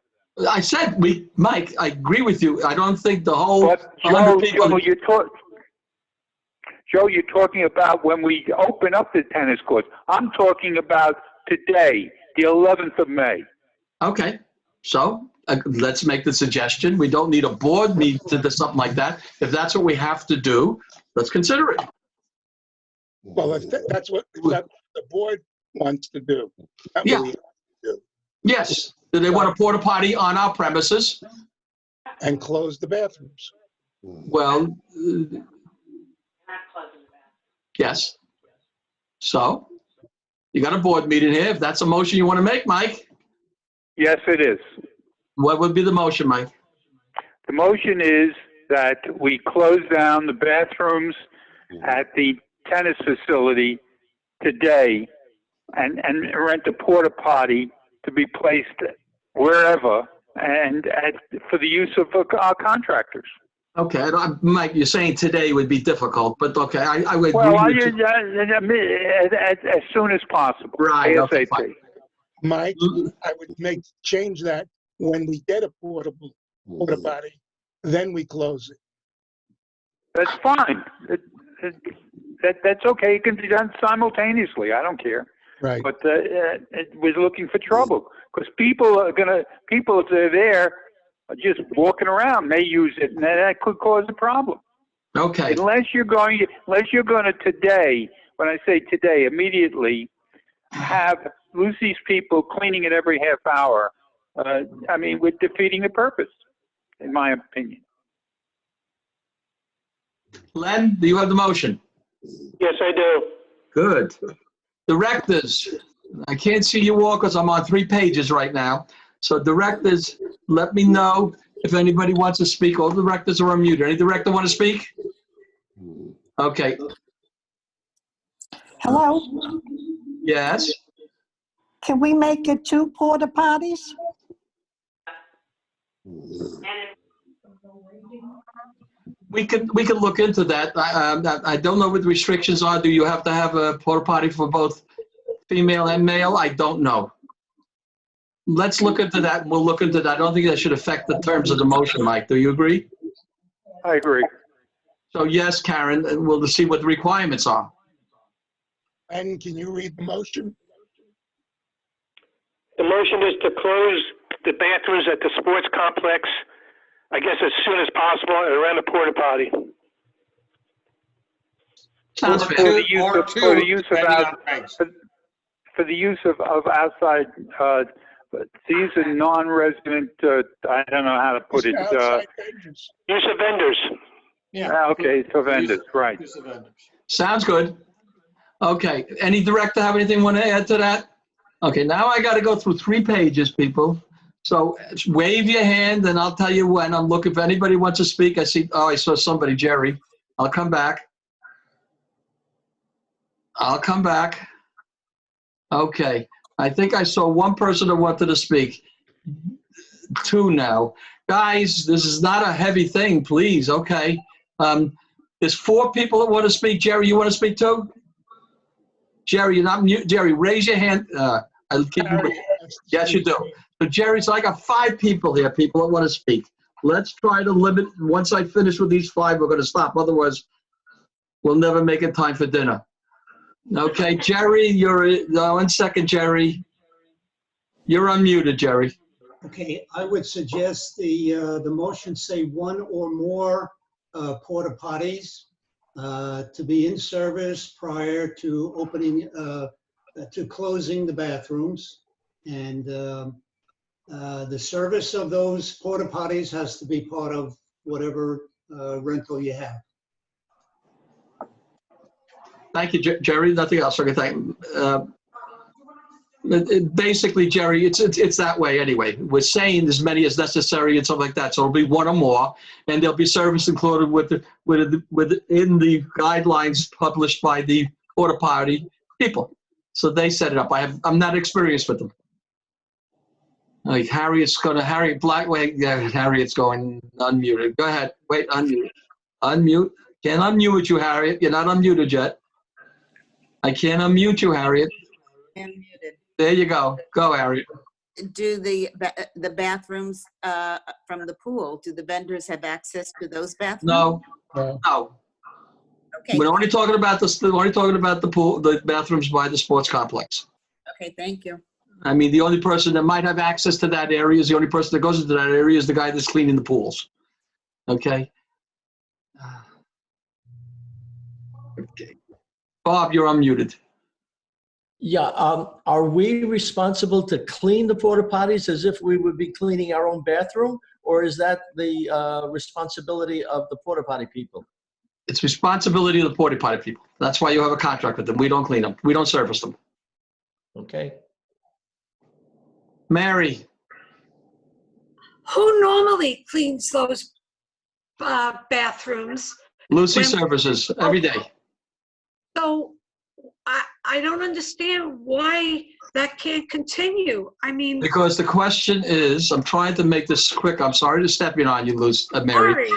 I said Mike, I agree with you. I don't think the whole Joe, you're talking about when we open up the tennis courts. I'm talking about today, the 11th of May. Okay. So let's make the suggestion. We don't need a board meeting to do something like that. If that's what we have to do, let's consider it. Well, if that's what the board wants to do. That's Yeah. what we have to do. Yes. Do they want a porta potty on our premises? And close the bathrooms. Well, yes. So you got a board meeting here. If that's a motion you want to make, Mike? Yes, it is. What would be the motion, Mike? The motion is that we close down the bathrooms at the tennis facility today and rent a porta potty to be placed wherever and for the use of our contractors. Okay, Mike, you're saying today would be difficult, but okay, I would agree with you. As soon as possible. Right, okay, ASAP. Mike, I would change that when we get a porta potty, then we close it. That's fine. That's okay. It can be done simultaneously. I don't care. Right. But we're looking for trouble because people if they're there, just walking around may use it, and that could cause a problem. Okay. Unless you're going to today, when I say today, immediately have Lucy's people cleaning it every half hour. I mean, we're defeating the purpose, in my opinion. Len, do you have the motion? Yes, I do. Good. Directors, I can't see you all because I'm on 3 pages right now. So directors, let me know if anybody wants to speak. All directors are unmuted. Any director want to speak? Okay. Hello? Yes. Can we make it 2 porta potties? We can look into that. I don't know what the restrictions are. Do you have to have a porta potty for both female and male? I don't know. Let's look into that. We'll look into that. I don't think that should affect the terms of the motion, Mike. Do you agree? I agree. So yes, Karen, and we'll see what the requirements are. And can you read the motion? The motion is to close the bathrooms at the sports complex, I guess as soon as possible, and around the porta potty. Sounds For fair. the use of outside, to use a non-resident, I don't know how to put it. Outside vendors. Use of vendors. Yeah. Okay, so vendors, right. Use of vendors. Sounds good. Okay, any director have anything want to add to that? Okay, now I got to go through 3 pages, people. So wave your hand and I'll tell you when. I'm looking if anybody wants to speak. I saw somebody, Jerry. I'll come back. Okay, I think I saw 1 person that wanted to speak. 2 now. Guys, this is not a heavy thing, please, okay? There's 4 people that want to speak. Jerry, you want to speak too? Jerry, you're not mute. Jerry, raise your hand. I'll keep you. Yes, you do. So Jerry, so I got 5 people here, people that want to speak. Let's try to limit. Once I finish with these 5, we're going to stop. Otherwise, we'll never make it time for dinner. Okay, Jerry, you're 1 second, Jerry. You're unmuted, Jerry. Okay, I would suggest the motion say 1 or more porta potties to be in service prior to opening, to closing the bathrooms. And the service of those porta potties has to be part of whatever rental you have. Thank you, Jerry. Nothing else. Okay, thank basically, Jerry, it's that way anyway. We're saying as many as necessary and something like that. So it'll be 1 or more, and there'll be service included within the guidelines published by the porta potty people. So they set it up. I'm not experienced with them. Like Harriet's going unmuted. Go ahead. Wait, unmute. Unmute. Can't unmute you, Harriet. You're not unmuted yet. I can't unmute you, Harriet. I'm muted. There you go. Go, Harriet. Do the bathrooms from the pool, do the vendors have access to those bathrooms? No. Okay. We're only talking about the pool, the bathrooms by the sports complex. Okay, thank you. I mean, the only person that might have access to that area is the only person that goes into that area is the guy that's cleaning the pools. Okay. Okay. Bob, you're unmuted. Yeah, are we responsible to clean the porta potties as if we would be cleaning our own bathroom, or is that the responsibility of the porta potty people? It's responsibility of the porta potty people. That's why you have a contract with them. We don't clean them. We don't service them. Okay. Mary. Who normally cleans those bathrooms? Lucy services every day. So I don't understand why that can't continue. I mean, because the question is, I'm trying to make this quick. I'm sorry to step in on you, Mary.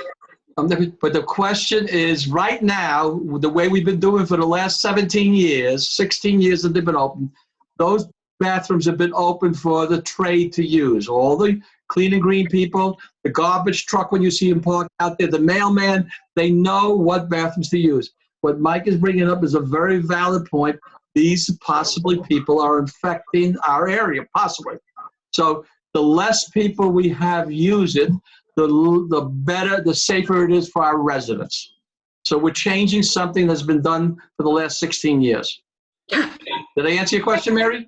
But the question is, right now, the way we've been doing for the last 16 years that they've been open, those bathrooms have been open for the trade to use. All the clean and green people, the garbage truck when you see them parked out there, the mailman, they know what bathrooms to use. What Mike is bringing up is a very valid point. These possibly people are infecting our area, possibly. So the less people we have use it, the better, the safer it is for our residents. So we're changing something that's been done for the last 16 years. Did I answer your question, Mary?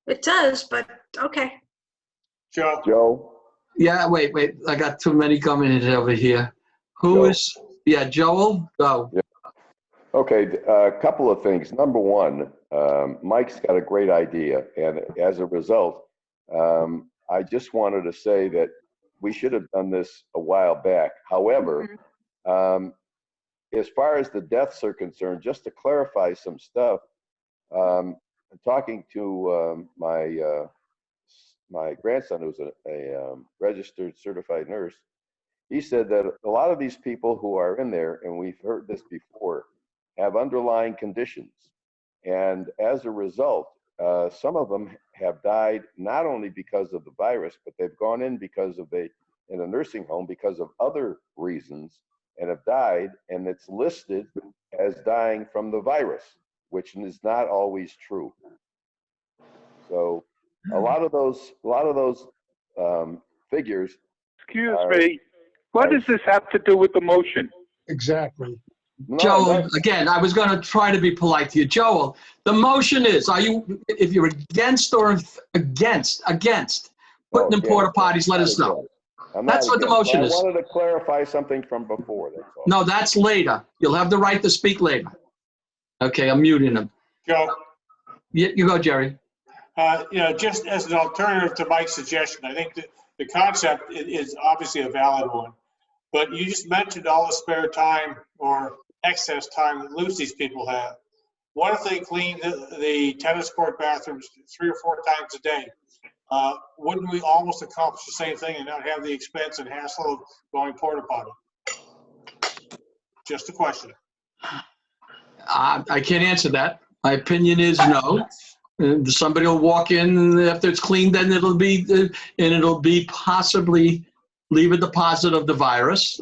It does, but okay. Joe? Yeah, wait. I got too many coming in over here. Joel? Go. Yeah. Okay, a couple of things. Number one, Mike's got a great idea. And as a result, I just wanted to say that we should have done this a while back. However, as far as the deaths are concerned, just to clarify some stuff, talking to my grandson, who's a registered certified nurse, he said that a lot of these people who are in there, and we've heard this before, have underlying conditions. And as a result, some of them have died not only because of the virus, but they've gone in because of in a nursing home because of other reasons and have died, and it's listed as dying from the virus, which is not always true. So a lot of those figures. Excuse me, what does this have to do with the motion? Exactly. Joel, again, I was going to try to be polite to you. Joel, the motion is, if you're against or against putting in porta potties, let us know. That's what the motion is. I wanted to clarify something from before, that's all. No, that's later. You'll have the right to speak later. Okay, I'm muting him. Joe, You go, Jerry. just as an alternative to Mike's suggestion, I think that the concept is obviously a valid one. But you just mentioned all the spare time or excess time that Lucy's people have. What if they clean the tennis court bathrooms 3 or 4 times a day? Wouldn't we almost accomplish the same thing and not have the expense and hassle of going porta potty? Just a question. I can't answer that. My opinion is no. Somebody will walk in after it's cleaned, then it'll be possibly leave a deposit of the virus,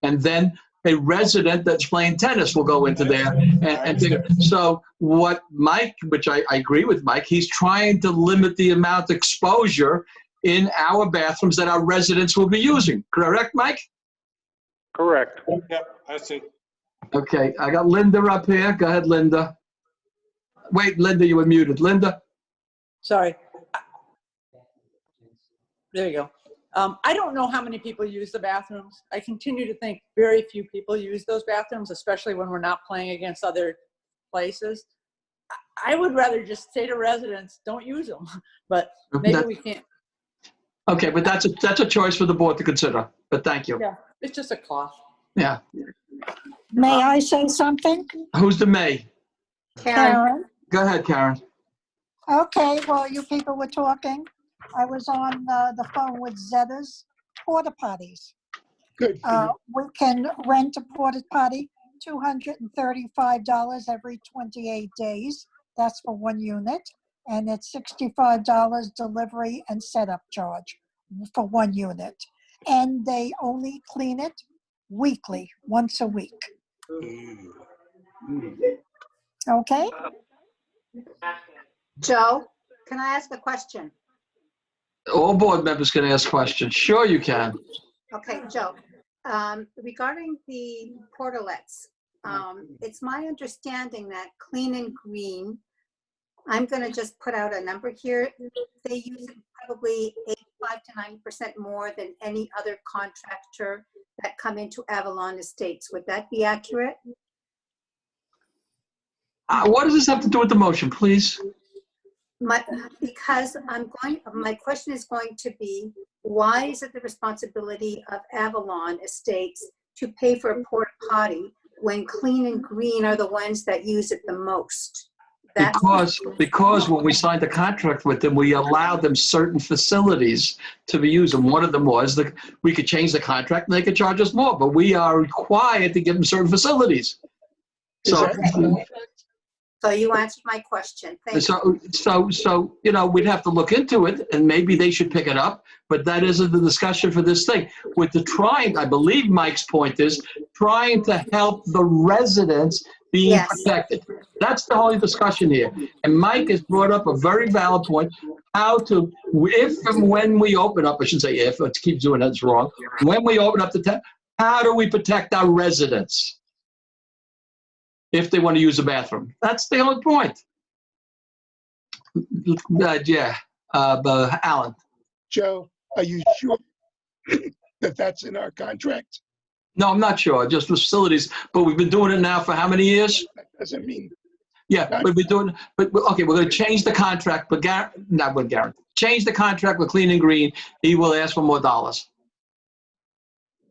and then a resident that's playing tennis will go into there and take it. So what Mike, which I agree with Mike, he's trying to limit the amount of exposure in our bathrooms that our residents will be using. Correct, Mike? Correct. Yep, I see. Okay, I got Linda up here. Go ahead, Linda. Wait, Linda, you were muted. Linda? Sorry. There you go. I don't know how many people use the bathrooms. I continue to think very few people use those bathrooms, especially when we're not playing against other places. I would rather just say to residents, don't use them, but maybe we can't. Okay, but that's a choice for the board to consider, but thank you. Yeah, it's just a cost. Yeah. May I say something? Who's the May? Karen. Go ahead, Karen. Okay, well, you people were talking. I was on the phone with Zetta's porta potties. Good. We can rent a porta potty, $235 every 28 days. That's for 1 unit. And it's $65 delivery and setup charge for 1 unit. And they only clean it weekly, once a week. Okay? Joe, can I ask a question? All board members can ask questions. Sure you can. Okay, Joe, regarding the portalets, it's my understanding that Clean and Green, I'm going to just put out a number here. They use it probably 85 to 90% more than any other contractor that come into Avalon Estates. Would that be accurate? What does this have to do with the motion, please? Because my question is going to be, why is it the responsibility of Avalon Estates to pay for a porta potty when Clean and Green are the ones that use it the most? Because when we signed the contract with them, we allowed them certain facilities to be used. And one of them was that we could change the contract and they could charge us more, but we are required to give them certain facilities. So you answered my question. Thank you. So we'd have to look into it, and maybe they should pick it up, but that isn't the discussion for this thing. With the trying, I believe Mike's point is trying to help the residents being protected. That's the whole discussion here. And Mike has brought up a very valid point, how to, if and when we open up, I should say if, let's keep doing that, it's wrong. When we open up the tent, how do we protect our residents if they want to use a bathroom? That's the only point. Alan. Joe, are you sure that that's in our contract? No, I'm not sure, just facilities, but we've been doing it now for how many years? That doesn't mean. Yeah, but we're doing, but okay, we're going to change the contract, but not with guarantee. change the contract with Clean and Green, he will ask for more dollars.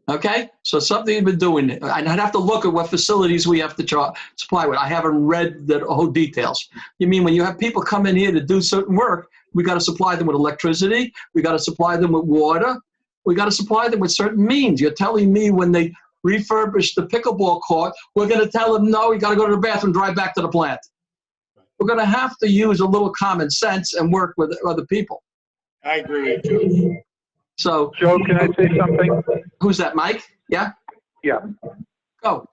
Okay, so something you've been doing. I'd have to look at what facilities we have to supply with. I haven't read the whole details. You mean when you have people come in here to do certain work, we got to supply them with electricity, we got to supply them with water, we got to supply them with certain means. You're telling me when they refurbish the pickleball court, we're going to tell them, no, you got to go to the bathroom, drive back to the plant. We're going to have to use a little common sense and work with other people. I agree with you. So, Joe, can I say something? Who's that, Mike? Yeah? Yeah. Go.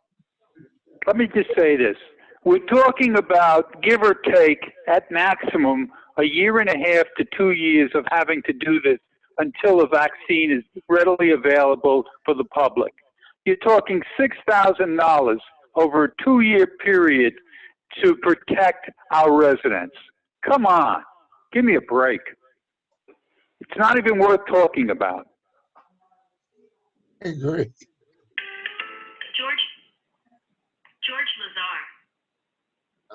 Let me just say this. We're talking about, give or take, at maximum, a year and a half to 2 years of having to do this until a vaccine is readily available for the public. You're talking $6,000 over a 2-year period to protect our residents. Come on, give me a break. It's not even worth talking about. I agree. George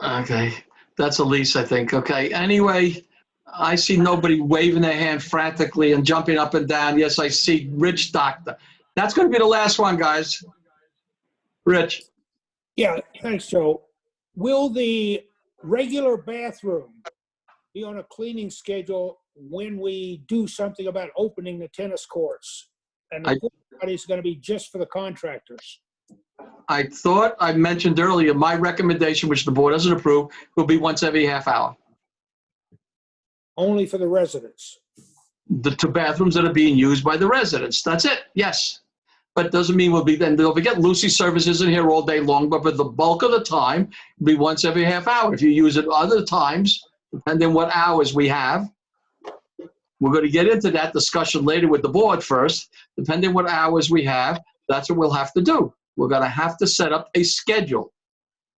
Lazar. Okay, that's Elise, I think. Okay, anyway, I see nobody waving their hand frantically and jumping up and down. Yes, I see Rich Doctor. That's going to be the last one, guys. Rich. Yeah, thanks, Joe. Will the regular bathroom be on a cleaning schedule when we do something about opening the tennis courts? And the porta is going to be just for the contractors. I thought I mentioned earlier, my recommendation, which the board doesn't approve, will be once every half hour. Only for the residents. The 2 bathrooms that are being used by the residents. That's it. Yes. But it doesn't mean we'll be, then they'll get Lucy services in here all day long, but for the bulk of the time, it'll be once every half hour. If you use it other times, depending on what hours we have, we're going to get into that discussion later with the board first. Depending on what hours we have, that's what we'll have to do. We're going to have to set up a schedule.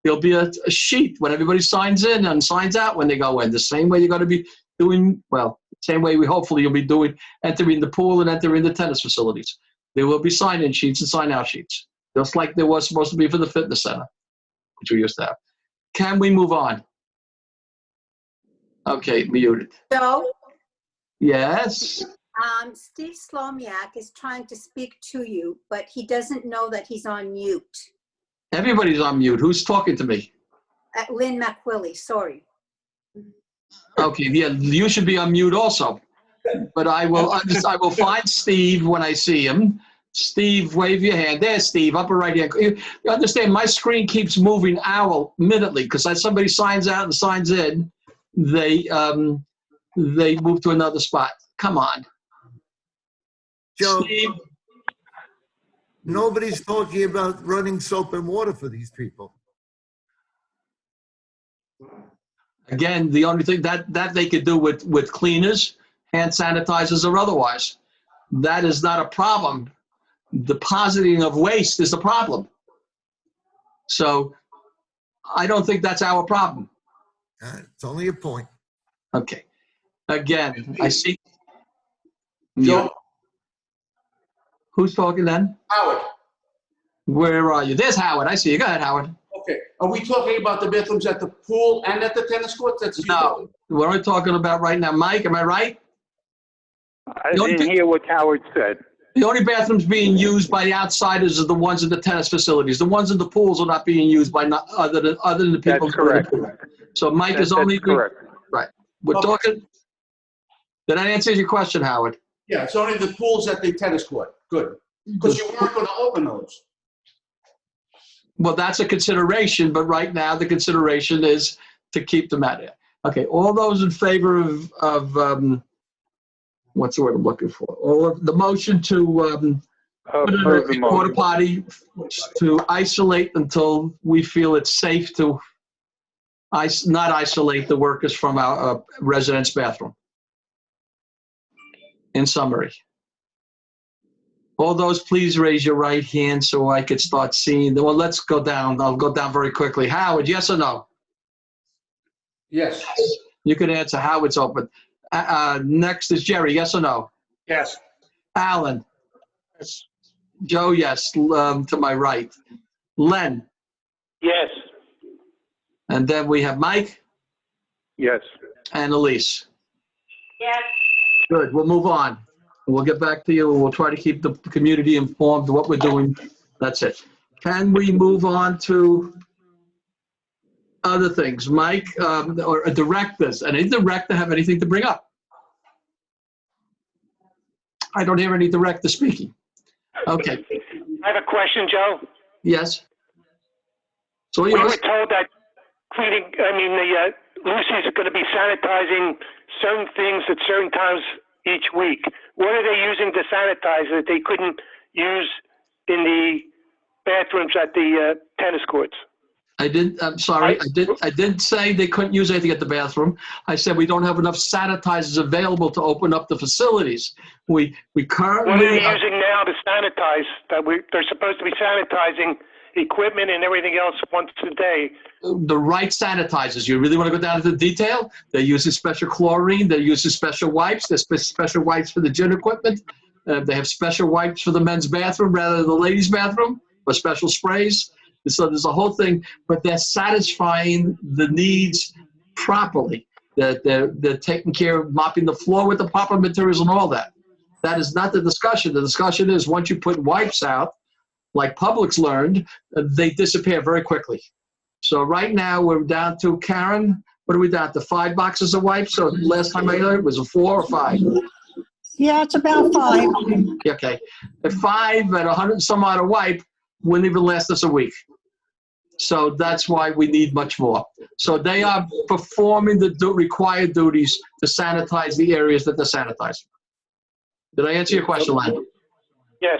There'll be a sheet when everybody signs in and signs out when they go in. The same way you're going to be doing, well, same way hopefully you'll be doing, entering the pool and entering the tennis facilities. There will be sign-in sheets and sign-out sheets, just like there was supposed to be for the fitness center, which we used to have. Can we move on? Okay, muted. Joe, Yes. Steve Slomiak is trying to speak to you, but he doesn't know that he's on mute. Everybody's on mute. Who's talking to me? Lynn McWillie, sorry. Okay, yeah, you should be on mute also. But I will find Steve when I see him. Steve, wave your hand. There's Steve, upper right hand. You understand, my screen keeps moving minutely because as somebody signs out and signs in, they move to another spot. Come on. Joe, Steve. Nobody's talking about running soap and water for these people. Again, the only thing that they could do with cleaners, hand sanitizers or otherwise. That is not a problem. Depositing of waste is the problem. So I don't think that's our problem. It's only a point. Okay. Again, I see. Joe. Who's talking then? Howard. Where are you? There's Howard. I see you. Go ahead, Howard. Okay. Are we talking about the bathrooms at the pool and at the tennis court? No. What are we talking about right now? Mike, am I right? I didn't hear what Howard said. The only bathrooms being used by the outsiders are the ones in the tennis facilities. The ones in the pools are not being used by other than the people. That's correct. So Mike is only correct. Right. We're talking. Did that answer your question, Howard? Yeah, it's only the pools at the tennis court. Good. Because you weren't going to open those. Well, that's a consideration, but right now the consideration is to keep them out there. Okay, all those in favor of what's the word I'm looking for? All of the motion to put in a porta potty to isolate until we feel it's safe to not isolate the workers from our residents' bathroom. In summary. All those, please raise your right hand so I could start seeing. Well, let's go down. I'll go down very quickly. Howard, yes or no? Yes. You can answer. Howard's open. Next is Jerry, yes or no? Yes. Alan? Yes. Joe, yes, to my right. Len? Yes. And then we have Mike? Yes. And Elise? Yes. Good, we'll move on. We'll get back to you. We'll try to keep the community informed of what we're doing. That's it. Can we move on to other things? Mike, or directors, any director have anything to bring up? I don't hear any director speaking. Okay, I have a question, Joe. yes. So We were yours, told that Lucy's going to be sanitizing certain things at certain times each week. What are they using to sanitize that they couldn't use in the bathrooms at the tennis courts? I'm sorry, I didn't say they couldn't use anything at the bathroom. I said we don't have enough sanitizers available to open up the facilities. We currently. What are they using now to sanitize? They're supposed to be sanitizing equipment and everything else once a day. The right sanitizers. You really want to go down into the detail? They're using special chlorine. They're using special wipes. There's special wipes for the gym equipment. They have special wipes for the men's bathroom rather than the ladies' bathroom, or special sprays. So there's a whole thing, but they're satisfying the needs properly. They're taking care of mopping the floor with the proper materials and all that. That is not the discussion. The discussion is once you put wipes out, like Publix learned, they disappear very quickly. So right now we're down to, Karen, what are we down to, 5 boxes of wipes? So last time I heard it was 4 or 5? Yeah, it's about 5. Okay. At 5 at 100 and some odd a wipe wouldn't even last us a week. So that's why we need much more. So they are performing the required duties to sanitize the areas that they're sanitizing. Did I answer your question, Len? Yes.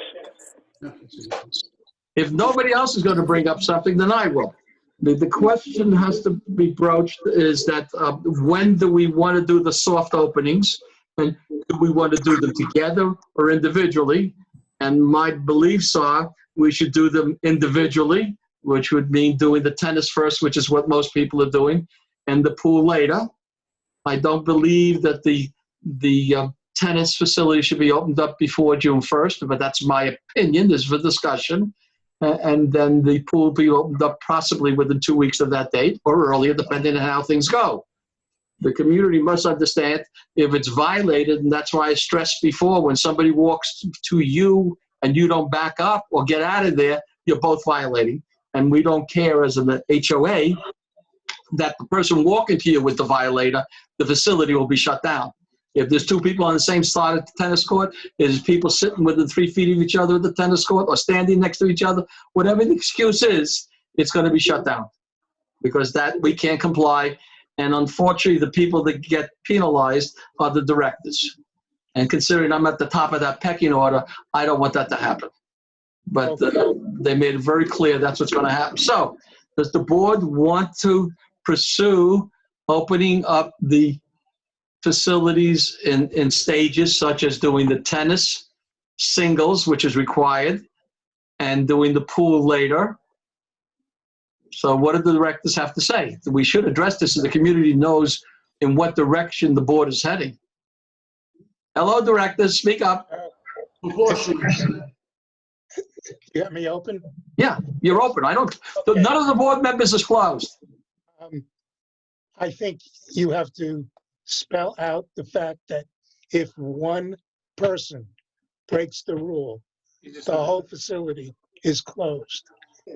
If nobody else is going to bring up something, then I will. The question has to be broached is that when do we want to do the soft openings? And do we want to do them together or individually? And my beliefs are we should do them individually, which would mean doing the tennis first, which is what most people are doing, and the pool later. I don't believe that the tennis facility should be opened up before June 1st, but that's my opinion. This is for discussion. And then the pool will be opened up possibly within 2 weeks of that date or earlier, depending on how things go. The community must understand if it's violated, and that's why I stressed before, when somebody walks to you and you don't back up or get out of there, you're both violating. And we don't care as an HOA that the person walking to you with the violator, the facility will be shut down. If there's 2 people on the same side of the tennis court, there's people sitting within 3 feet of each other at the tennis court or standing next to each other, whatever the excuse is, it's going to be shut down because that we can't comply. And unfortunately, the people that get penalized are the directors. And considering I'm at the top of that pecking order, I don't want that to happen. But they made it very clear that's what's going to happen. So does the board want to pursue opening up the facilities in stages, such as doing the tennis singles, which is required, and doing the pool later? So what do the directors have to say? We should address this so the community knows in what direction the board is heading. Hello, directors, speak up. You got me open? Yeah, you're open. None of the board members is closed. I think you have to spell out the fact that if one person breaks the rule, the whole facility is closed.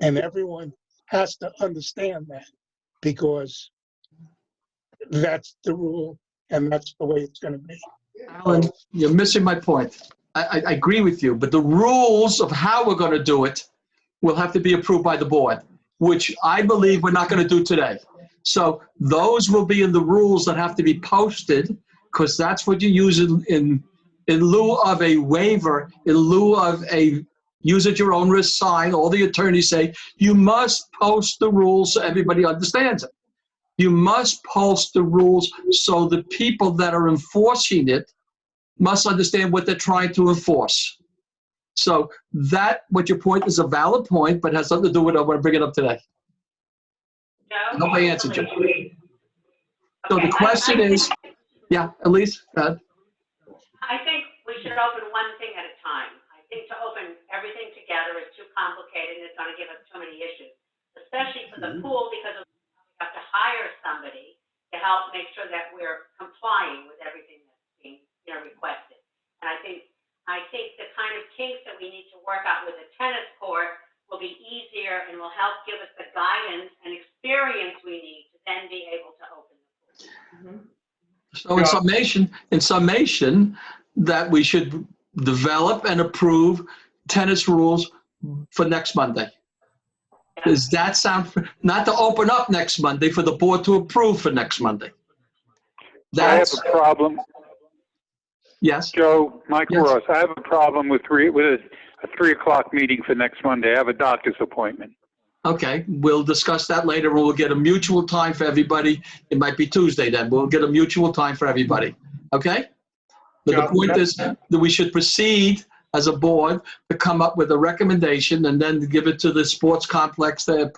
And everyone has to understand that because that's the rule and that's the way it's going to be. Alan, you're missing my point. I agree with you, but the rules of how we're going to do it will have to be approved by the board, which I believe we're not going to do today. So those will be in the rules that have to be posted, because that's what you use in lieu of a waiver, in lieu of a use at your own risk sign. All the attorneys say you must post the rules so everybody understands it. You must post the rules so the people that are enforcing it must understand what they're trying to enforce. So what your point is a valid point, but has nothing to do with what I want to bring it up today. I hope I answered you. So the question is, yeah, Elise, go ahead. I think we should open one thing at a time. I think to open everything together is too complicated and it's going to give us too many issues, especially for the pool, because we have to hire somebody to help make sure that we're complying with everything that's being, requested. And I think the kind of kinks that we need to work out with the tennis court will be easier and will help give us the guidance and experience we need to then be able to open the pool. So in summation, that we should develop and approve tennis rules for next Monday. Does that sound, not to open up next Monday, for the board to approve for next Monday? I have a problem. Yes. Joe, Mike Yes. Ross, I have a problem with a 3 o'clock meeting for next Monday. I have a doctor's appointment. Okay, we'll discuss that later, and we'll get a mutual time for everybody. It might be Tuesday then. We'll get a mutual time for everybody, okay? But the point is that we should proceed as a board to come up with a recommendation and then give it to the sports complex to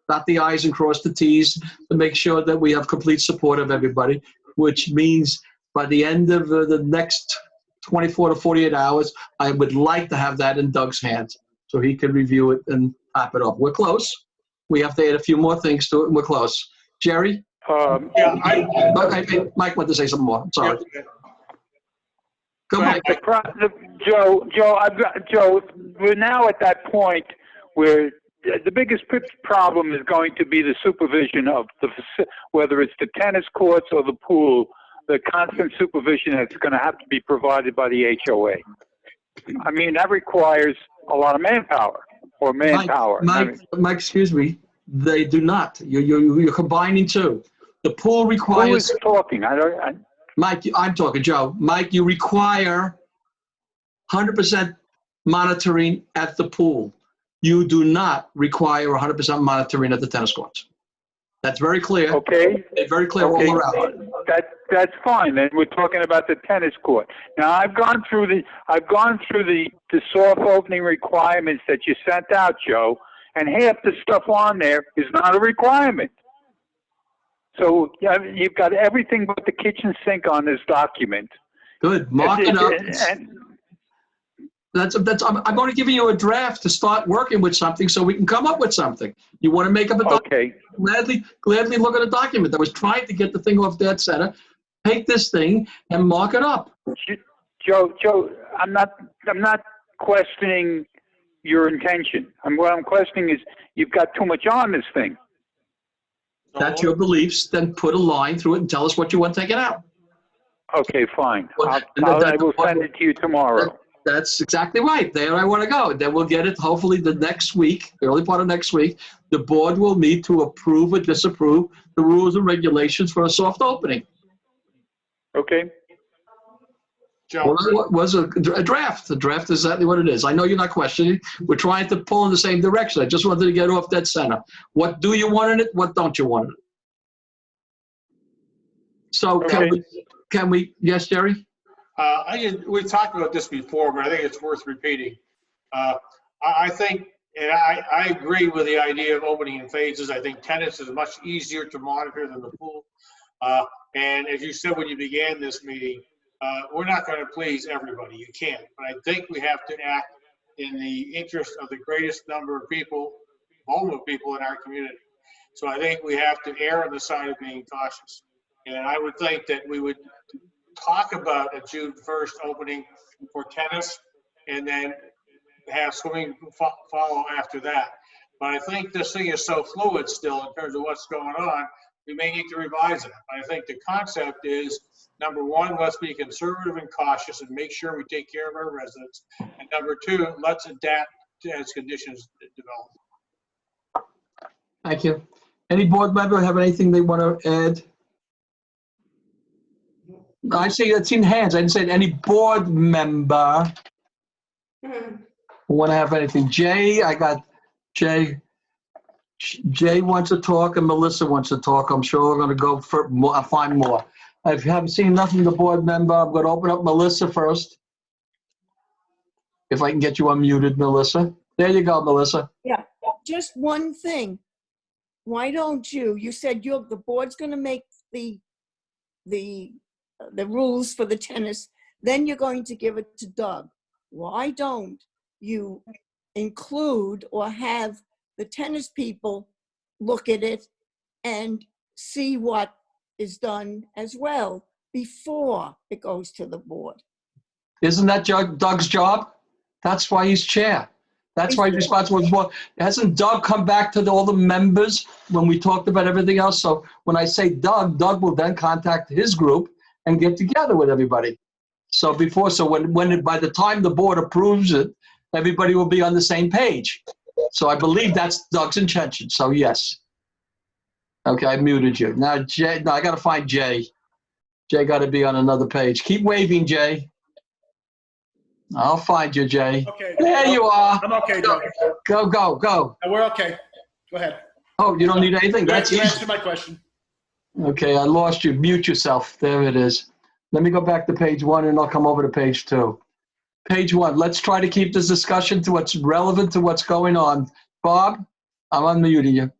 dot the i's and cross the t's to make sure that we have complete support of everybody, which means by the end of the next 24 to 48 hours, I would like to have that in Doug's hands so he can review it and top it up. We're close. We have to add a few more things to it, and we're close. Jerry? Mike wanted to say something more. I'm sorry. Go ahead. Joe, we're now at that point where the biggest problem is going to be the supervision of whether it's the tennis courts or the pool, the constant supervision that's going to have to be provided by the HOA. I mean, that requires a lot of manpower or manpower. Mike, excuse me. They do not. You're combining two. The pool requires. Who is talking? Mike, I'm talking, Joe. Mike, you require 100% monitoring at the pool. You do not require 100% monitoring at the tennis courts. That's very clear. Okay. It's very clear all around. That's fine. And we're talking about the tennis court. Now I've gone through the soft opening requirements that you sent out, Joe, and half the stuff on there is not a requirement. So you've got everything but the kitchen sink on this document. Good. Mark it up. I'm going to give you a draft to start working with something so we can come up with something. You want to make up a document? Okay. Gladly look at a document. I was trying to get the thing off dead center. Take this thing and mark it up. Joe, I'm not questioning your intention. What I'm questioning is you've got too much on this thing. That's your beliefs. Then put a line through it and tell us what you want taken out. Okay, fine. I will send it to you tomorrow. That's exactly right. There I want to go. Then we'll get it hopefully the next week, the early part of next week. The board will meet to approve or disapprove the rules and regulations for a soft opening. Okay. Well, that was a draft. The draft is exactly what it is. I know you're not questioning. We're trying to pull in the same direction. I just wanted to get off dead center. What do you want in it? What don't you want in it? So can we, yes, Jerry? We've talked about this before, but I think it's worth repeating. I think, and I agree with the idea of opening in phases. I think tennis is much easier to monitor than the pool. And as you said when you began this meeting, we're not going to please everybody. You can't. But I think we have to act in the interest of the greatest number of people, vulnerable people in our community. So I think we have to err on the side of being cautious. And I would think that we would talk about a June 1st opening for tennis and then have swimming follow after that. But I think this thing is so fluid still in terms of what's going on, we may need to revise it. I think the concept is, number one, let's be conservative and cautious and make sure we take care of our residents. And number two, let's adapt as conditions develop. Thank you. Any board member have anything they want to add? I've seen hands. I didn't say any board member who want to have anything. Jay, I got Jay. Jay wants to talk and Melissa wants to talk. I'm sure we're going to go for more. I'll find more. I haven't seen nothing to board member. I'm going to open up Melissa first. If I can get you unmuted, Melissa. There you go, Melissa. Yeah, just one thing. Why don't you said the board's going to make the rules for the tennis, then you're going to give it to Doug. Why don't you include or have the tennis people look at it and see what is done as well? before it goes to the board. Isn't that Doug's job? That's why he's chair. That's why he's responsible for. Hasn't Doug come back to all the members when we talked about everything else? So when I say Doug will then contact his group and get together with everybody. So when by the time the board approves it, everybody will be on the same page. So I believe that's Doug's intention. So yes. Okay, I muted you. Now Jay, no, I got to find Jay. Jay got to be on another page. Keep waving, Jay. I'll find you, Jay. Okay. There you are. I'm okay, Joe. Go. We're okay. Go ahead. Oh, you don't need anything? That's You easy. answered my question. Okay, I lost you. Mute yourself. There it is. Let me go back to page 1 and I'll come over to page 2. Page 1. Let's try to keep this discussion to what's relevant to what's going on. Bob, I'm unmuting you.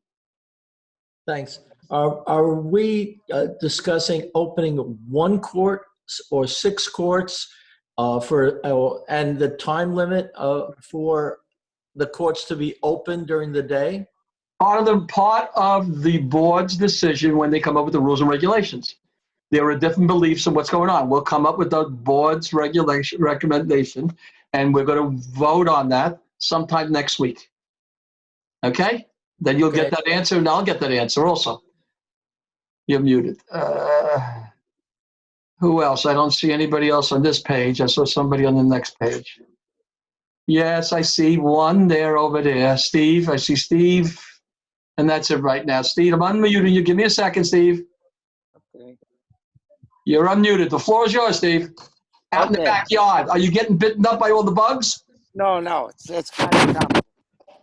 Thanks. Are we discussing opening 1 court or 6 courts and the time limit for the courts to be open during the day? Part of the board's decision when they come up with the rules and regulations. There are different beliefs in what's going on. We'll come up with the board's recommendation, and we're going to vote on that sometime next week. Okay? Then you'll get that answer, and I'll get that answer also. You're muted. Who else? I don't see anybody else on this page. I saw somebody on the next page. Yes, I see one there over there. Steve, I see Steve. And that's it right now. Steve, I'm unmuting you. Give me a second, Steve. Okay. You're unmuted. The floor is yours, Steve. Out in the backyard. Are you getting bitten up by all the bugs? No. It's kind of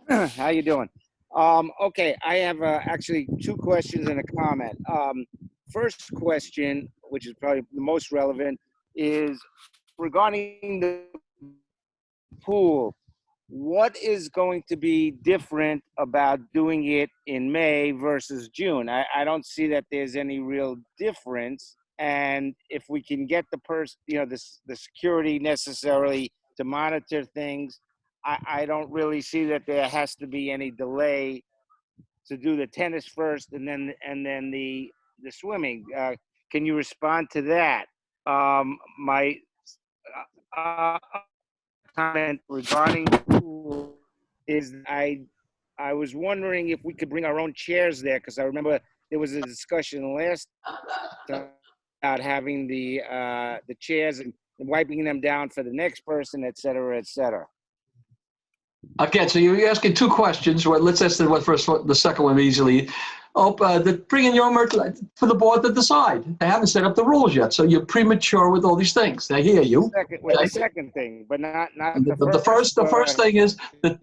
common. How you doing? Okay, I have actually 2 questions and a comment. First question, which is probably the most relevant, is regarding the pool. What is going to be different about doing it in May versus June? I don't see that there's any real difference. And if we can get the the security necessarily to monitor things, I don't really see that there has to be any delay to do the tennis first and then the swimming. Can you respond to that? My comment regarding the pool is I was wondering if we could bring our own chairs there, because I remember there was a discussion last time about having the chairs and wiping them down for the next person, et cetera, et cetera. Okay, so you're asking 2 questions. Well, let's ask the second one easily. Bring in your own merchandise for the board to decide. They haven't set up the rules yet, so you're premature with all these things. They hear you. The second thing, but not the first thing is that,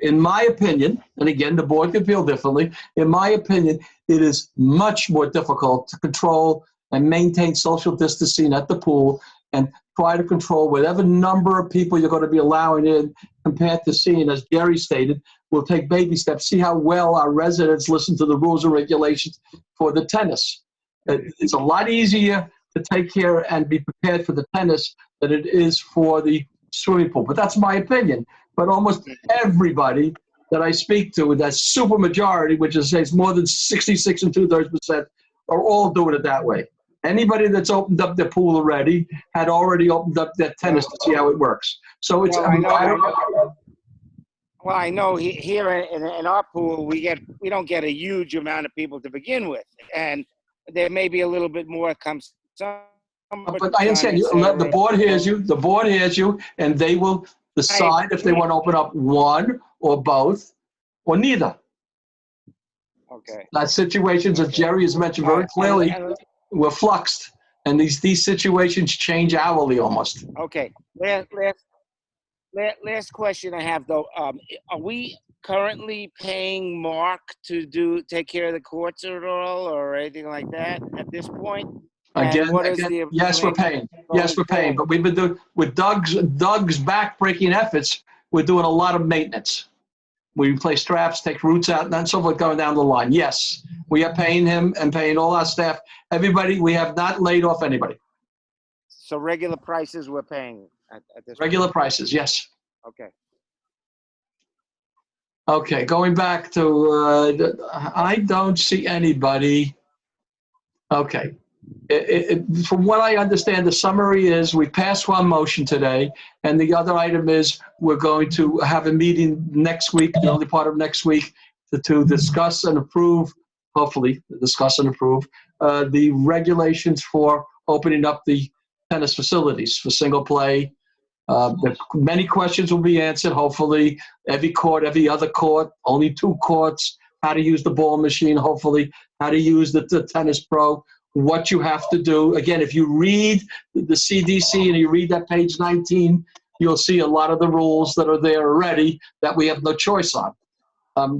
in my opinion, and again, the board could feel differently. In my opinion, it is much more difficult to control and maintain social distancing at the pool and try to control whatever number of people you're going to be allowing in compared to seeing, as Jerry stated, we'll take baby steps, see how well our residents listen to the rules and regulations for the tennis. It's a lot easier to take care and be prepared for the tennis than it is for the swimming pool. But that's my opinion. But almost everybody that I speak to, that super majority, which is say it's more than 66 2/3%, are all doing it that way. Anybody that's opened up their pool already had already opened up their tennis to see how it works. So it's. Well, I know here in our pool we don't get a huge amount of people to begin with, and there may be a little bit more comes. But I understand the board hears you. The board hears you, and they will decide if they want to open up one or both or neither. Okay. That situations, as Jerry has mentioned very clearly, were fluxed, and these situations change hourly almost. Okay. Last question I have though. Are we currently paying Mark to take care of the courts at all or anything like that at this point? Again, yes, we're paying. Yes, we're paying. But we've been doing, with Doug's back-breaking efforts, we're doing a lot of maintenance. We replace straps, take roots out, and so forth going down the line. Yes, we are paying him and paying all our staff. Everybody, we have not laid off anybody. So regular prices we're paying at this Regular point. prices, yes. Okay. Okay, going back to, I don't see anybody. Okay, From what I understand, the summary is we passed one motion today, and the other item is we're going to have a meeting next week, the early part of next week, to discuss and approve, hopefully, discuss and approve the regulations for opening up the tennis facilities for single play. Many questions will be answered, hopefully. Every court, every other court, only 2 courts, how to use the ball machine, hopefully, how to use the Tennis Pro, what you have to do. Again, if you read the CDC and you read that page 19, you'll see a lot of the rules that are there already that we have no choice on.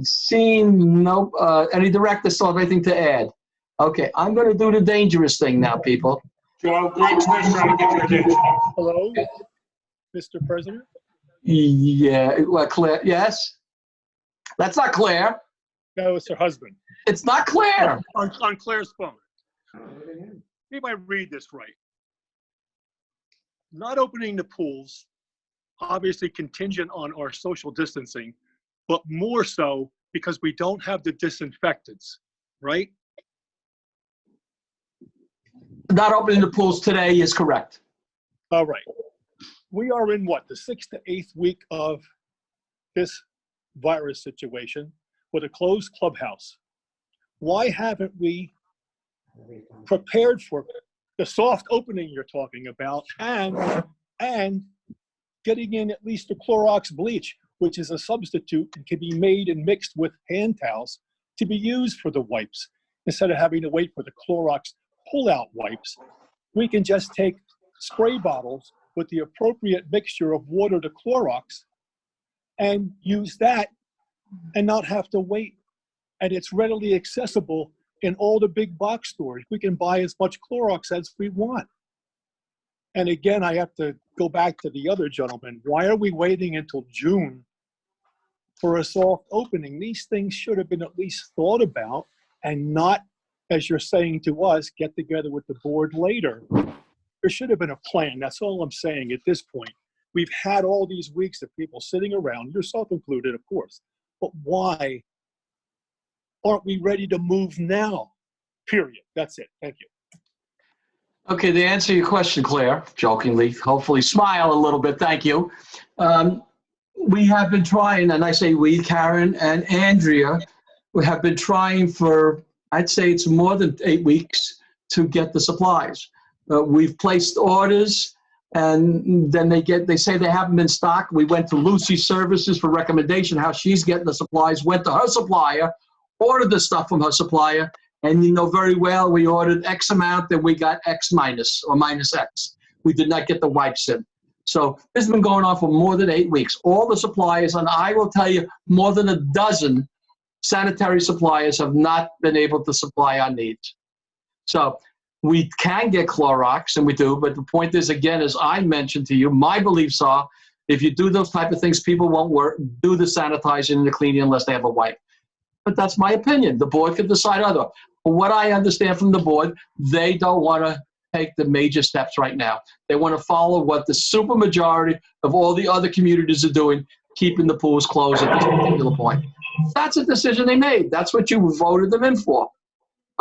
Seeing no, any directors still have anything to add? Okay, I'm going to do the dangerous thing now, people. Joe, Greg Smith's trying to get your attention. Hello, Mr. President? Yeah, well, Claire, yes? That's not Claire. No, it's her husband. It's not Claire. On Claire's phone. Maybe I read this right. Not opening the pools, obviously contingent on our social distancing, but more so because we don't have the disinfectants, right? Not opening the pools today is correct. All right. We are in what, the 6th to 8th week of this virus situation with a closed clubhouse. Why haven't we prepared for the soft opening you're talking about and getting in at least the Clorox bleach, which is a substitute and can be made and mixed with hand towels to be used for the wipes. Instead of having to wait for the Clorox pull-out wipes, we can just take spray bottles with the appropriate mixture of water to Clorox and use that and not have to wait. And it's readily accessible in all the big box stores. We can buy as much Clorox as we want. And again, I have to go back to the other gentleman. Why are we waiting until June for a soft opening? These things should have been at least thought about and not, as you're saying to us, get together with the board later. There should have been a plan. That's all I'm saying at this point. We've had all these weeks of people sitting around, yourself included, of course. But why aren't we ready to move now? Period. That's it. Thank you. Okay, to answer your question, Claire, jokingly, hopefully smile a little bit, thank you. We have been trying, and I say we, Karen and Andrea, we have been trying for, I'd say it's more than 8 weeks to get the supplies. We've placed orders, and then they say they haven't been stocked. We went to Lucy Services for recommendation, how she's getting the supplies, went to her supplier, ordered the stuff from her supplier, and you know very well we ordered X amount, then we got X minus or minus X. We did not get the wipes in. So this has been going on for more than 8 weeks. All the suppliers, and I will tell you, more than a dozen sanitary suppliers have not been able to supply our needs. So we can get Clorox, and we do, but the point is, again, as I mentioned to you, my beliefs are, if you do those type of things, people won't do the sanitizing and the cleaning unless they have a wipe. But that's my opinion. The board can decide other. But what I understand from the board, they don't want to take the major steps right now. They want to follow what the supermajority of all the other communities are doing, keeping the pools closed at this particular point. That's a decision they made. That's what you voted them in for.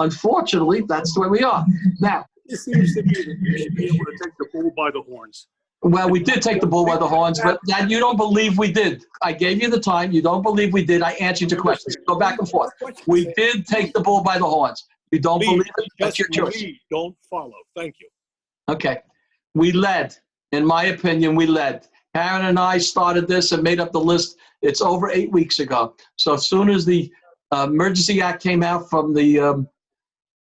Unfortunately, that's the way we are. Now, It seems to me that you should be able to take the bull by the horns. well, we did take the bull by the horns, but that you don't believe we did. I gave you the time. You don't believe we did. I answered your questions. Go back and forth. We did take the bull by the horns. You don't believe it? That's your choice. We don't follow. Thank you. Okay. We led. In my opinion, we led. Karen and I started this and made up the list. It's over 8 weeks ago. So as soon as the Emergency Act came out from the,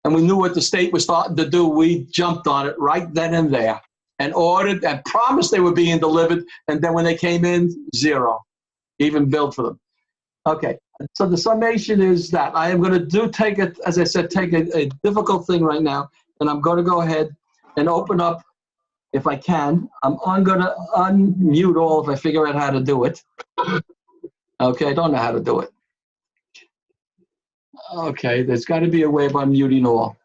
and we knew what the state was starting to do, we jumped on it right then and there and ordered and promised they were being delivered. And then when they came in, zero, even billed for them. Okay. So the summation is that I am going to take it, as I said, take a difficult thing right now. And I'm going to go ahead and open up, if I can. I'm going to unmute all if I figure out how to do it. Okay, I don't know how to do it. Okay, there's got to be a way of unmuting all.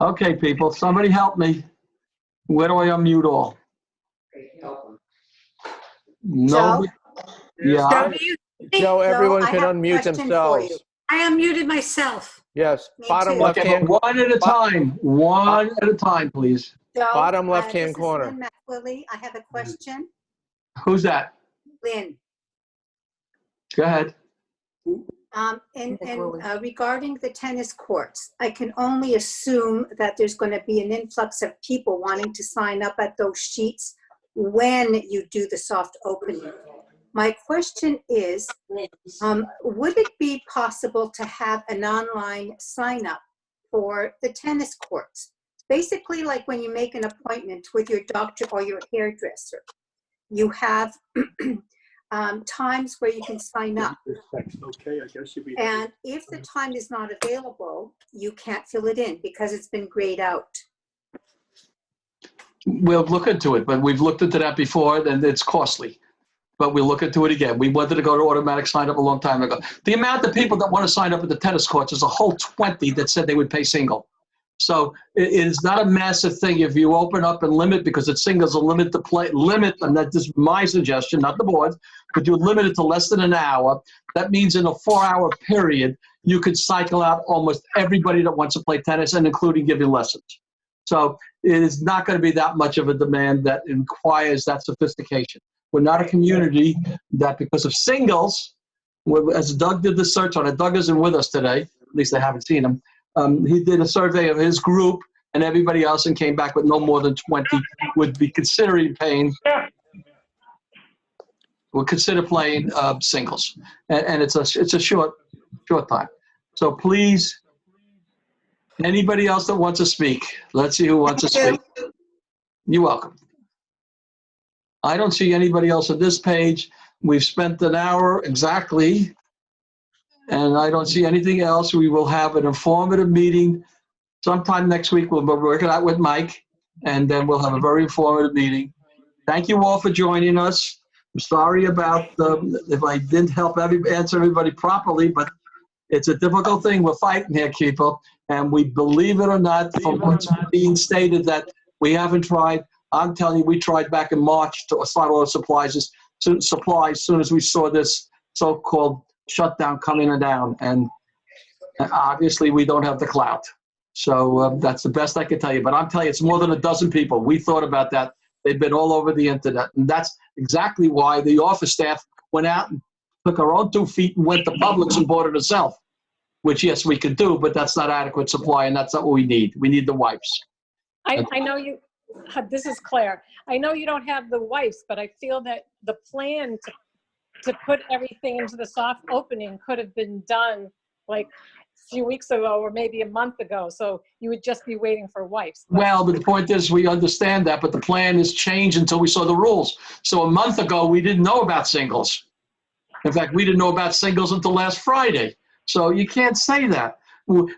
Okay, people, somebody help me. Where do I unmute all? No. Yeah. Joe, everyone I can have a unmute question for you. themselves. I unmuted myself. Yes, Me bottom too. left Okay, hand. but one at a time. One at a time, please. So, Bottom this left-hand is corner. Lynn McWillie. I have a question. Who's that? Lynn, Go ahead. regarding the tennis courts, I can only assume that there's going to be an influx of people wanting to sign up at those sheets when you do the soft opening. My question is, would it be possible to have an online sign up for the tennis courts? Basically, like when you make an appointment with your doctor or your hairdresser, you have times where you can sign up. Okay, I guess you'd be. And if the time is not available, you can't fill it in because it's been grayed out. We'll look into it, but we've looked into that before, and it's costly. But we'll look into it again. We wanted to go to automatic sign up a long time ago. The amount of people that want to sign up at the tennis courts is a whole 20 that said they would pay single. So it is not a massive thing if you open up and limit, because it's singles a limit to play limit, and that is my suggestion, not the board, but you limit it to less than an hour. That means in a 4-hour period, you could cycle out almost everybody that wants to play tennis, and including giving lessons. So it is not going to be that much of a demand that requires that sophistication. We're not a community that, because of singles, as Doug did the search on it, Doug isn't with us today, at least I haven't seen him. He did a survey of his group and everybody else and came back with no more than 20 would be considering paying, would consider playing singles. And it's a short time. So please, anybody else that wants to speak, let's see who wants to speak. You're welcome. I don't see anybody else on this page. We've spent an hour exactly, and I don't see anything else. We will have an informative meeting sometime next week. We'll be working out with Mike, and then we'll have a very informative meeting. Thank you all for joining us. I'm sorry about if I didn't help answer everybody properly, but it's a difficult thing. We're fighting here, people, and we believe it or not, from what's being stated, that we haven't tried. I'm telling you, we tried back in March to start all the supplies as soon as we saw this so-called shutdown coming down, and obviously we don't have the clout. So that's the best I can tell you. But I'm telling you, it's more than a dozen people. We thought about that. They've been all over the internet, and that's exactly why the office staff went out and took our own 2 feet and went to Publix and bought it herself, which, yes, we could do, but that's not adequate supply, and that's not what we need. We need the wipes. I know you, this is Claire. I know you don't have the wipes, but I feel that the plan to put everything into the soft opening could have been done like a few weeks ago or maybe a month ago. So you would just be waiting for wipes. Well, but the point is, we understand that, but the plan has changed until we saw the rules. So a month ago, we didn't know about singles. In fact, we didn't know about singles until last Friday. So you can't say that.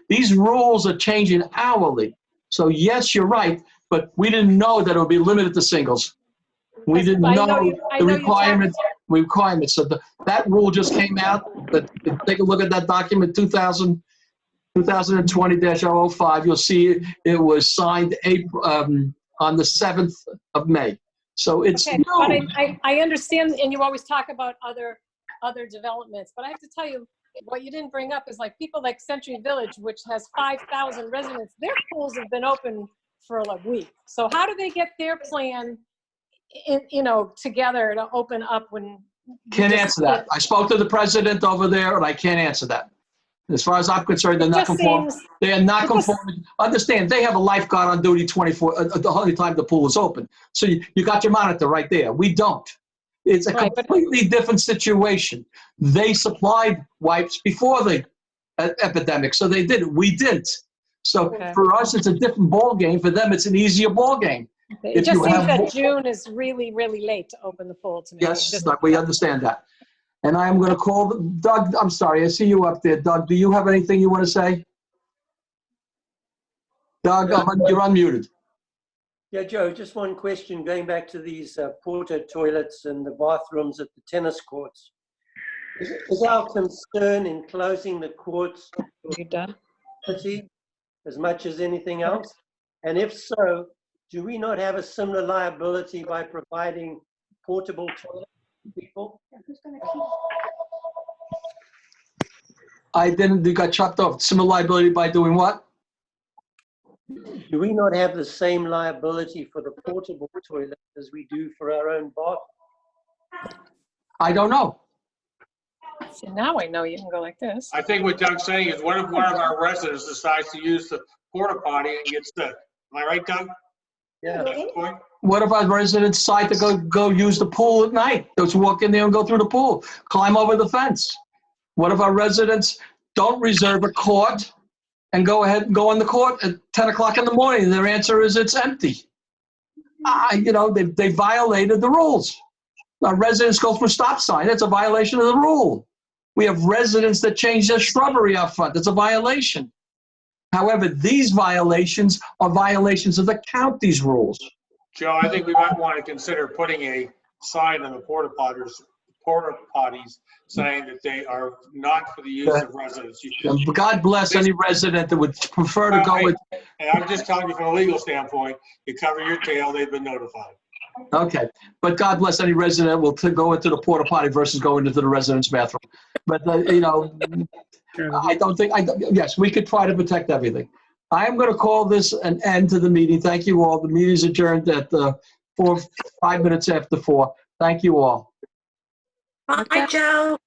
These rules are changing hourly. So yes, you're right, but we didn't know that it would be limited to singles. We didn't know the requirements. So that rule just came out, but take a look at that document, 2020-005. You'll see it was signed on the 7th of May. So it's okay, but I understand, and you always talk about other developments, but I have to tell you, what you didn't bring up is like people like Century Village, which has 5,000 residents, their pools have been open for a week. So how do they get their plan together to open up when? Can't answer that. I spoke to the president over there, and I can't answer that. As far as I'm concerned, they're not conforming. They are not conforming. Understand, they have a lifeguard on duty 24 the whole time the pool is open. So you got your monitor right there. We don't. It's a completely different situation. They supplied wipes before the epidemic, so they did it. We didn't. So for us, it's a different ball game. For them, it's an easier ball game. It just seems that June is really, really late to open the pool to me. Yes, we understand that. And I am going to call Doug. I'm sorry, I see you up there. Doug, do you have anything you want to say? Doug, you're unmuted. Yeah, Joe, just one question going back to these porta toilets and the bathrooms at the tennis courts. Is our concern in closing the courts as much as anything else? And if so, do we not have a similar liability by providing portable toilets to people? I didn't, you got chopped off. Civil liability by doing what? Do we not have the same liability for the portable toilet as we do for our own bath? I don't know. So now I know you can go like this. I think what Doug's saying is what if one of our residents decides to use the porta potty and gets sick? Am I right, Doug? Yeah. That's the point? What if our residents decide to go use the pool at night? Just walk in there and go through the pool, climb over the fence. What if our residents don't reserve a court and go ahead and go on the court at 10 o'clock in the morning? And their answer is it's empty. They violated the rules. Our residents go through a stop sign. That's a violation of the rule. We have residents that change their shrubbery out front. That's a violation. However, these violations are violations of the county's rules. Joe, I think we might want to consider putting a sign on the porta potties saying that they are not for the use of residents. God bless any resident that would prefer to go with. And I'm just telling you from a legal standpoint, you cover your tail, they've been notified. Okay, but God bless any resident that will go into the porta potty versus going into the resident's bathroom. But I don't think. Yes, we could try to protect everything. I am going to call this an end to the meeting. Thank you all. The meeting is adjourned at 5 minutes after 4. Thank you all. Bye, Joe.